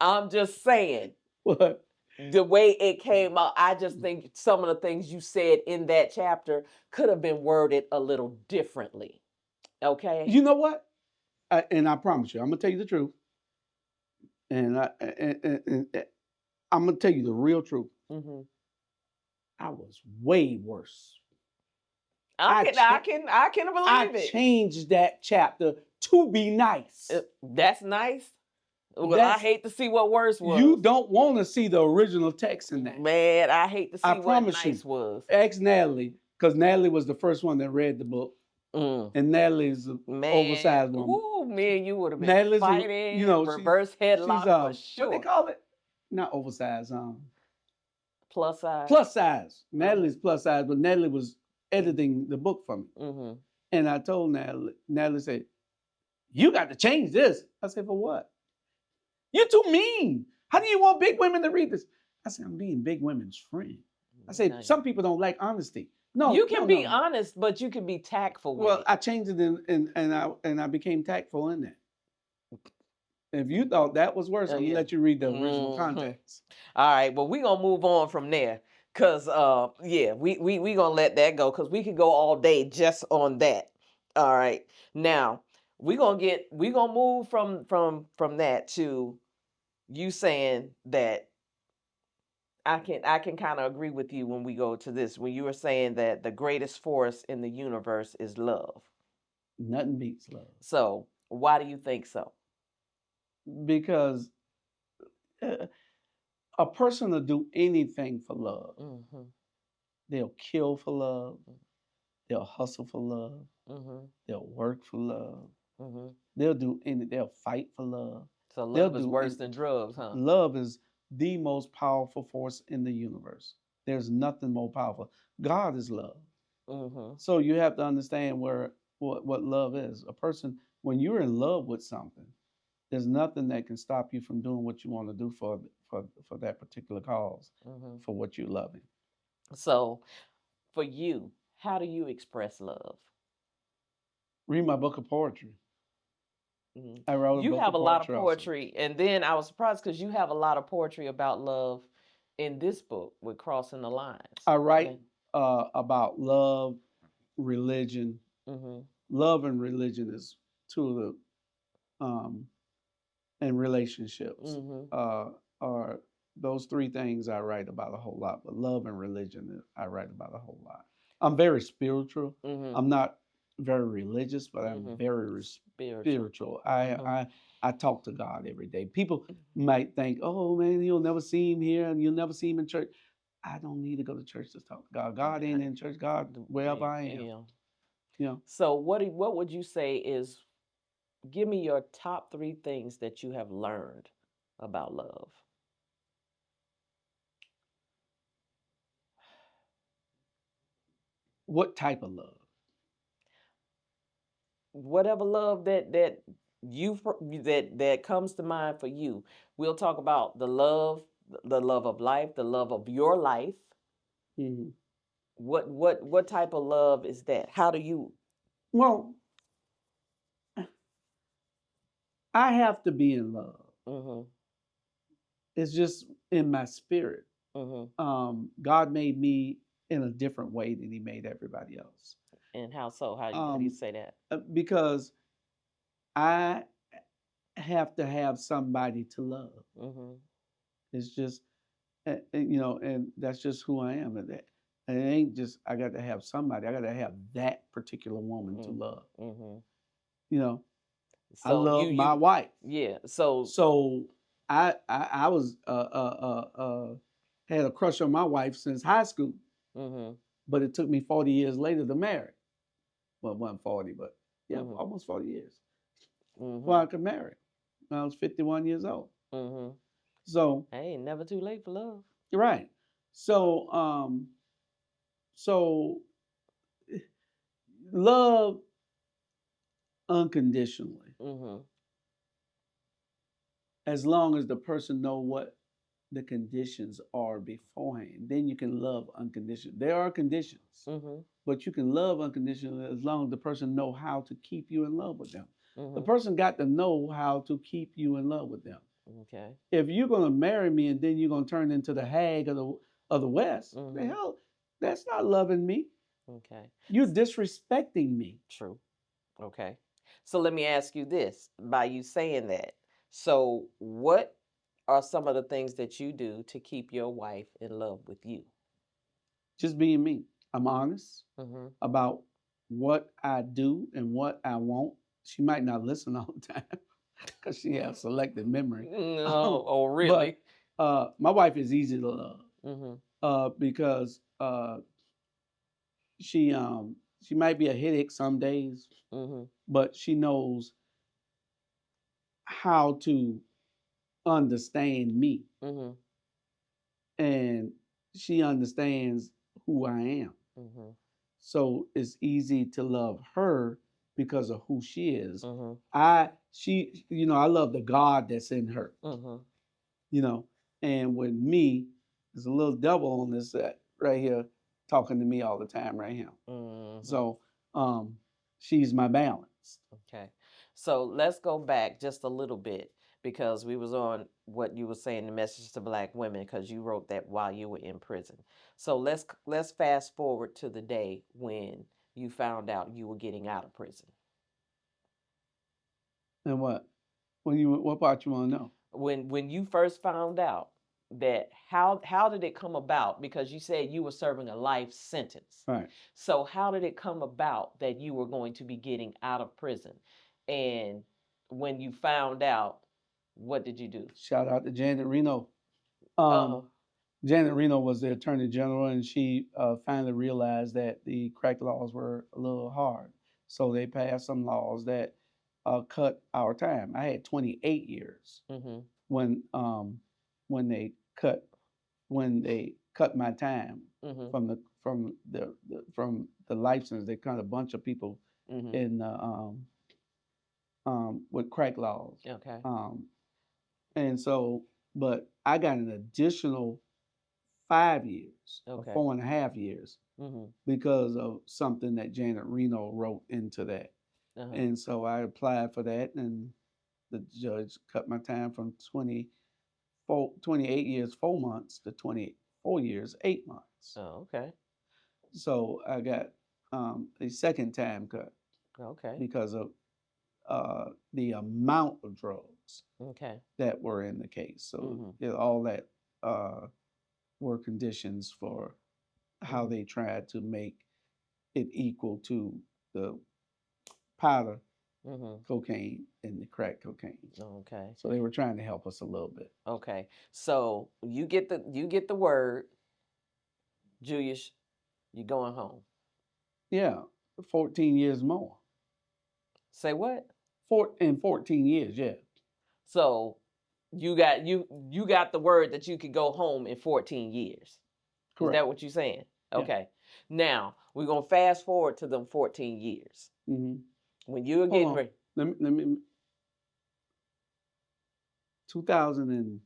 I'm just saying. What? The way it came out, I just think some of the things you said in that chapter could have been worded a little differently. Okay? You know what? And I promise you, I'm gonna tell you the truth. And I'm gonna tell you the real truth. Mm-hmm. I was way worse. I can believe it. I changed that chapter to be nice. That's nice. Well, I hate to see what worse was. You don't want to see the original text in that. Man, I hate to see what nice was. Ask Natalie, because Natalie was the first one that read the book. And Natalie's an oversized woman. Ooh, man, you would have been fighting, reverse headlock for sure. What they call it? Not oversized. Plus size. Plus size. Natalie's plus size, but Natalie was editing the book for me. Mm-hmm. And I told Natalie said, you got to change this. I said, for what? You're too mean. How do you want big women to read this? I said, I'm being big women's friend. I said, some people don't like honesty. No, you can be honest, but you can be tactful with it. I changed it and I became tactful in that. If you thought that was worse, I'm gonna let you read the original context. All right, well, we're gonna move on from there. Cause we gonna let that go, because we could go all day just on that. All right. Now we're gonna move from that to you saying that I can kind of agree with you when we go to this, when you were saying that the greatest force in the universe is love. Nothing beats love. So why do you think so? Because a person will do anything for love. Mm-hmm. They'll kill for love. They'll hustle for love. Mm-hmm. They'll work for love. Mm-hmm. They'll fight for love. So love is worse than drugs, huh? Love is the most powerful force in the universe. There's nothing more powerful. God is love. Mm-hmm. So you have to understand what love is. A person, when you're in love with something, there's nothing that can stop you from doing what you want to do for that particular cause, for what you're loving. So, for you, how do you express love? Read my book of poetry. Mm-hmm. I wrote a book of poetry. You have a lot of poetry, and then I was surprised because you have a lot of poetry about love in this book with Crossing the Lines. I write about love, religion. Mm-hmm. Love and religion is to the and relationships Mm-hmm. are those three things I write about a whole lot. But love and religion, I write about a whole lot. I'm very spiritual. Mm-hmm. I'm not very religious, but I'm Mm-hmm. very Spiritual. spiritual. Mm-hmm. I talk to God every day. People might think, "Oh man, you'll never see him here, and you'll never see him in church." I don't need to go to church to talk to God. God ain't in church. God wherever I am. Yeah. You know So what would you say is, give me your top three things that you have learned about love? what type of love? Whatever love that that comes to mind for you. We'll talk about the love of life, the love of your life. Mhm. What type of love is that? How do you? Well, I have to be in love. Mhm. It's just in my spirit. Mhm. God made me in a different way than He made everybody else. And how so? How do you Um, say that? because I have to have somebody to love. Mhm. It's just, and that's just who I am. And it ain't just I got to have somebody. I got to have that particular woman to Mhm. love. Mhm. You know, I So love my wife. yeah. So So I was had a crush on my wife since high school, mhm. but it took me 40 years later to marry. Well, it wasn't 40, but yeah, Mhm. almost 40 years before Mhm. I could marry. When I was 51 years old. Mhm. So Hey, never too late for love. right. So so love unconditionally, Mhm. as long as the person know what the conditions are beforehand. Then you can love unconditionally. There are conditions, Mhm. but you can love unconditionally as long as the person know how to keep you in love with them. The Mhm. person got to know how to keep you in love with them. Okay. If you're gonna marry me and then you're gonna turn into the hag of the West, the Mhm. hell, that's not loving me. Okay. You're disrespecting me. True. Okay. So let me ask you this, by you saying that. So what are some of the things that you do to keep your wife in love with you? Just being me. I'm honest Mhm. about what I do and what I want. She might not listen all the time because she has selective memory. No, oh But really? my wife is easy to love Mhm. because she might be a headache some days, Mhm. but she knows how to understand me, Mhm. and she understands who I am. Mhm. So it's easy to love her because of who she is. Mhm. I love the God that's in her, Mhm. you know, and with me, there's a little devil on this set right here talking to me all the time right here. Mhm. So she's my balance. Okay. So let's go back just a little bit, because we was on what you were saying, the message to black women, because you wrote that while you were in prison. So let's fast forward to the day when you found out you were getting out of prison. And what part you want to know? When you first found out that, how did it come about? Because you said you were serving a life sentence. Right. So how did it come about that you were going to be getting out of prison? And when you found out, what did you do? Shout out to Janet Reno. Uh-huh. Janet Reno was the attorney general, and she finally realized that the crack laws were a little hard. So they passed some laws that cut our time. I had 28 years Mhm. when when they cut when they cut my time Mhm. from the license. They cut a bunch of people Mhm. in with crack laws, Okay. um, and so but I got an additional 5 years or Okay. 4.5 years Mhm. because of something that Janet Reno wrote into that. Uh-huh. And so I applied for that, and the judge cut my time from 28 years, 4 months to 24 years, 8 months. Oh, okay. So I got a second time cut Okay. because of the amount of drugs Okay. that were in the case. So Mm-hmm. all that were conditions for how Mm-hmm. they tried to make it equal to the powder Mm-hmm. cocaine and the crack cocaine. Okay. So they were trying to help us a little bit. Okay. So you get the word, Julius, you're going home. Yeah, 14 years more. Say what? 14 years, yeah. So you got the word that you could go home in 14 years. Is Correct. that what you're saying? Yeah. Okay. Now we're gonna fast forward to them 14 years. Mm-hmm. When you were Hold getting on. ready. Let me 2000 and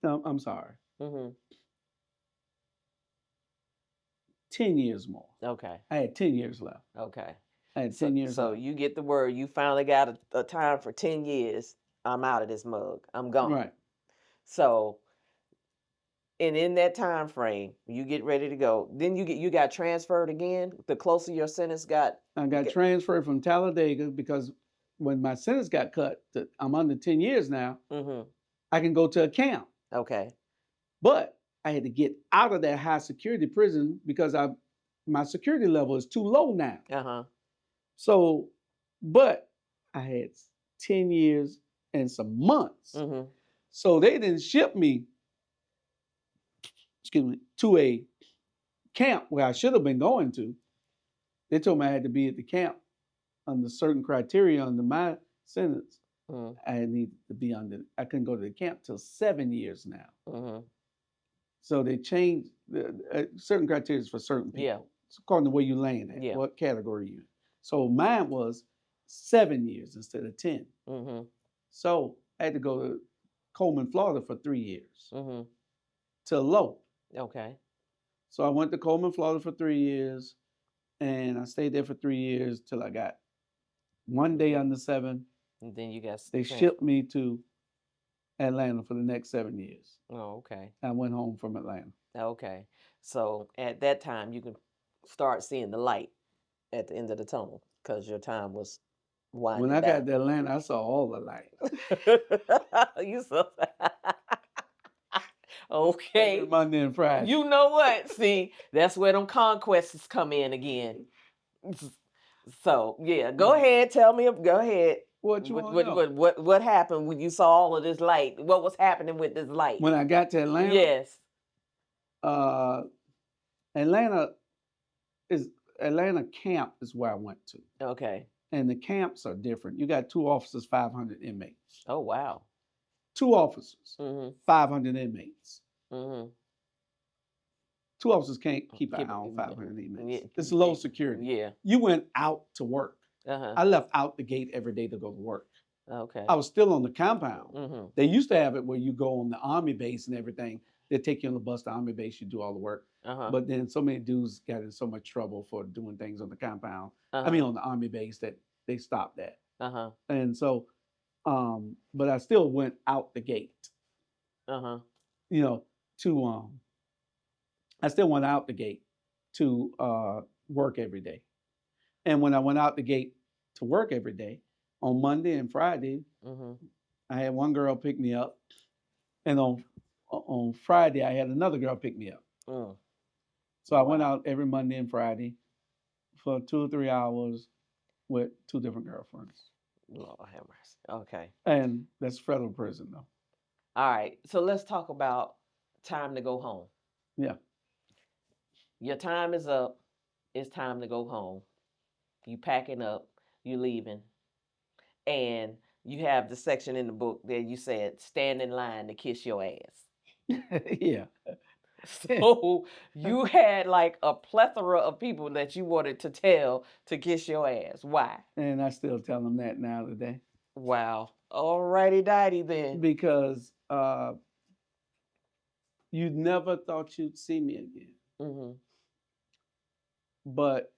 no, I'm sorry. Mm-hmm. 10 years more. Okay. I had 10 years left. Okay. I had So 10 years so left. you get the word. You finally got a time for 10 years. I'm out of this mug. I'm gone. Right. So and in that time frame, you get ready to go. Then you got transferred again. The closer your sentence got. I got transferred from Talladega because when my sentence got cut, I'm under 10 years now, Mm-hmm. I can go to a camp. Okay. But I had to get out of that high security prison because my security level is too low now. Uh-huh. So, but I had 10 years and some months. Mm-hmm. So they didn't ship me, to a camp where I should have been going to. They told me I had to be at the camp under certain criteria under my sentence. Mm-hmm. I needed to be I couldn't go to the camp till 7 years now. Mm-hmm. So they changed certain criteria for certain people. Yeah. It's according to where you land at, Yeah. what category you in. So mine was 7 years instead of 10. Mm-hmm. So I had to go to Coleman, Florida for 3 years Mm-hmm. to low. Okay. So I went to Coleman, Florida for 3 years, and I stayed there for 3 years till I got one day under 7. And then you got They shipped me to Atlanta for the next 7 years. Oh, okay. I went home from Atlanta. Okay. So at that time, you can start seeing the light at the end of the tunnel because your time was winding When I got down. to Atlanta, I saw all the light. You saw. Every Okay. Monday and Friday. You know what? See, that's where them conquests come in again. So yeah, go ahead. Tell me. Go ahead. What you want to know? What happened when you saw all of this light? What was happening with this light? When I got to Atlanta, Yes. Atlanta Atlanta camp is where I went to, Okay. and the camps are different. You got 2 officers, 500 inmates. Oh wow. 2 officers, Mm-hmm. 500 inmates. Mm-hmm. 2 officers can't keep an Keep eye it- on 500 inmates. yeah, It's low security. Yeah. You went out to work. Uh-huh. I left out the gate every day to go to work. Okay. I was still on the compound. Mm-hmm. They used to have it where you go on the Army base and everything. They take you on the bus to Army base, you do all the work. Uh-huh. But then so many dudes got in so much trouble for doing things on the compound. Uh-huh. I mean, on the Army base that they stopped that. Uh-huh. And so, but I still went out the gate, Uh-huh. to, I still went out the gate to work every day. And when I went out the gate to work every day, on Monday and Friday, Mm-hmm. I had one girl pick me up. And on Friday, I had another girl pick me up. Mm. So I went Wow. out every Monday and Friday for 2 or 3 hours with 2 different girlfriends. Lord have mercy. Okay. And that's federal prison, though. All right. So let's talk about time to go home. Yeah. Your time is up. It's time to go home. You packing up. You leaving. And you have the section in the book that you said, stand in line to kiss your ass. Yeah. So you had like a plethora of people that you wanted to tell to kiss your ass. Why? And I still tell them that now today. Wow. Alrighty, dighty then. Because you never thought you'd see me again. Mm-hmm.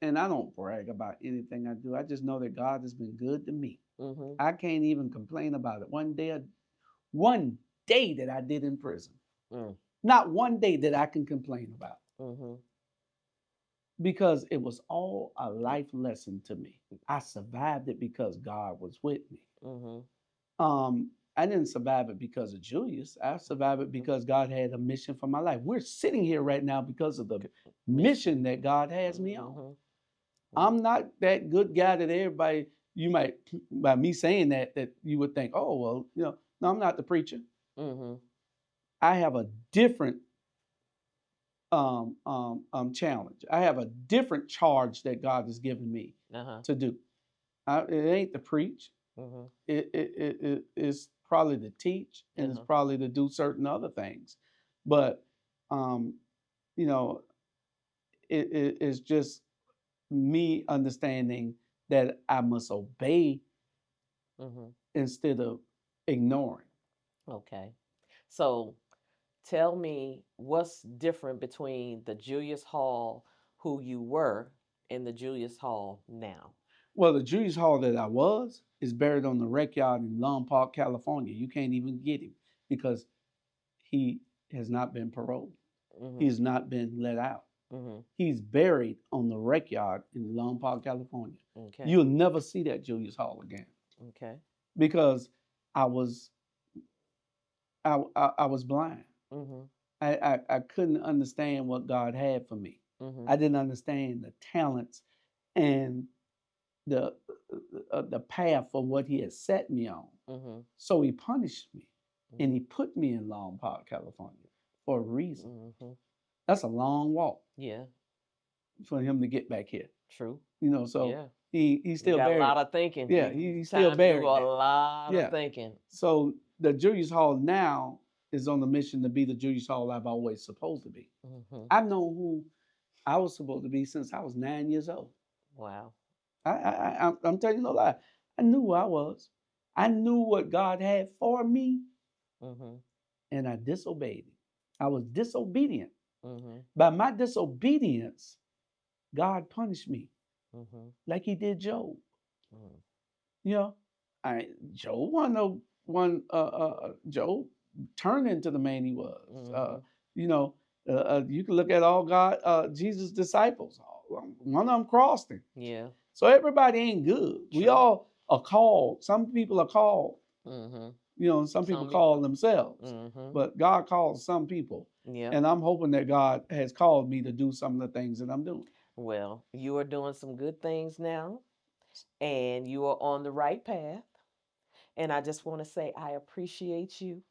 And I don't brag about anything I do. I just know that God has been good to me. Mm-hmm. I can't even complain about it. One day that I did in prison. Mm. Not one day that I can complain about. Mm-hmm. because it was all a life lesson to me. I survived it because God was with me. Mm-hmm. I didn't survive it because of Julius. I survived it because God had a mission for my life. We're sitting here right now because of the Mission. mission that God has me on. Mm-hmm. I'm not that good guy that everybody, you might, by me saying that you would think, oh, well, no, I'm not the preacher. Mm-hmm. I have a different challenge. I have a different charge that God has given me Uh-huh. to do. It ain't to preach. Mm-hmm. It is probably to teach, and it's Uh-huh. probably to do certain other things. But um, you know, it's just me understanding that I must obey Mm-hmm. instead of ignoring. Okay. So tell me what's different between the Julius Hall who you were and the Julius Hall now. Well, the Julius Hall that I was is buried on the wreck yard in Long Park, California. You can't even get him because he has not been paroled. He Mm-hmm. has not been let out. Mm-hmm. He's buried on the wreck yard in Long Park, California. Okay. You'll never see that Julius Hall again Okay. because I was I was blind. Mm-hmm. I couldn't understand what God had for me. Mm-hmm. I didn't understand the talents and the the path for what He had set me on. Mm-hmm. So He punished me, and Mm-hmm. He put me in Long Park, California, for a reason. Mm-hmm. That's a long walk Yeah. for Him to get back here. True. So Yeah. he's You still got a buried. lot of thinking. Yeah, You he's still time to do buried a there. lot of Yeah. thinking. So the Julius Hall now is on the mission to be the Julius Hall I've always supposed to be. Mm-hmm. I've known who I was supposed to be since I was 9 years old. Wow. I'm telling you no lie. I knew who I was. I knew what God had for me, Mm-hmm. and I disobeyed Him. I was disobedient. Mm-hmm. By my disobedience, God punished me Mm-hmm. like He did Job. Mm-hmm. You know, Job wasn't no one. Job turned into the man he was. Mm-hmm. You know, you can look at all God, Jesus' disciples. One of them crossed Him. Yeah. So everybody ain't good. We True. all are called. Some people are called. Mm-hmm. Some people Some call people. themselves, Mm-hmm. but God calls some people. Yeah. And I'm hoping that God has called me to do some of the things that I'm doing. Well, you are doing some good things now, and you are on the right path. And I just want to say I appreciate you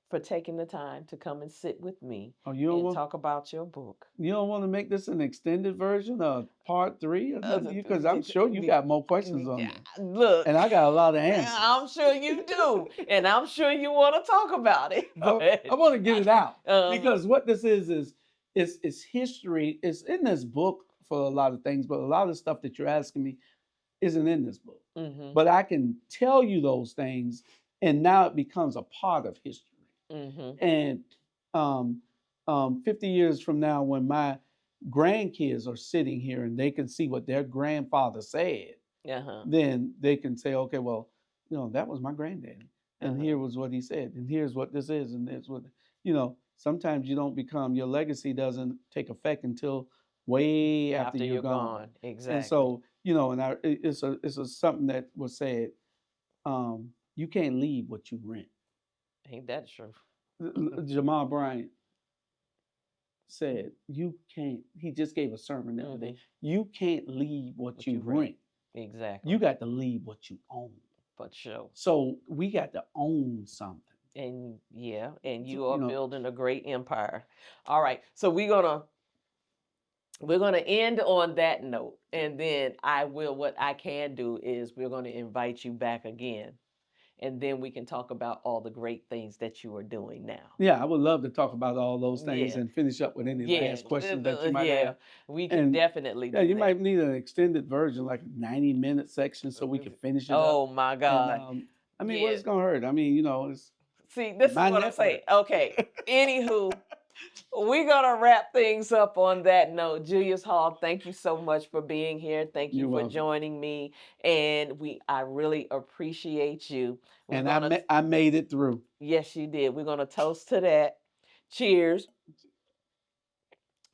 for taking the time to come and sit with me Oh, and talk about your book. you don't want to make this an extended version of part 3 or nothing? Because I'm sure you got more questions on this. Look, And I got a lot of answers. I'm sure you do, and I'm sure you want to talk about it. But I want to get it out Uh, because what this is it's history. It's in this book for a lot of things, but a lot of stuff that you're asking me isn't in this book. mm-hmm, But I can tell you those things, and now it becomes a part of history. mm-hmm, And 50 years from now, when my grandkids are sitting here and they can see what their grandfather said, uh-huh, then they can say, okay, well, that was my granddaddy. And uh-huh. here was what he said. And here's what this is. And there's what, sometimes you don't become, your legacy doesn't take effect until way after After you're you're gone. gone, exactly. And so, it's something that was said. You can't leave what you rent. Ain't that true? Jamal Bryant said, you can't, he just gave a sermon the other day. You can't leave what you rent. Exactly. You got to leave what you own. For sure. So we got to own something. And yeah, and you are building a great empire. All right. So we're gonna end on that note. And then what I can do is we're gonna invite you back again. And then we can talk about all the great things that you are doing now. Yeah, I would love to talk about all those things Yeah. and finish up with any last questions that you might have. We can definitely do you that. might need an extended version, like a 90-minute section, so we can finish it up. Oh my God. And, what is going to hurt? it's See, this is what I'm saying. Okay. Anywho, we're going to wrap things up on that note. Julius Hall, thank you so much for being here. Thank you You're for welcome. joining me. And I really appreciate you. I made it through. Yes, you did. We're going to toast to that. Cheers.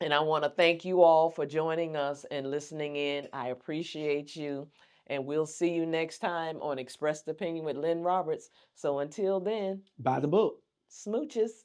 And I want to thank you all for joining us and listening in. I appreciate you. And we'll see you next time on Expressed Opinion with Lynn Roberts. So until then, Buy the book. smooches.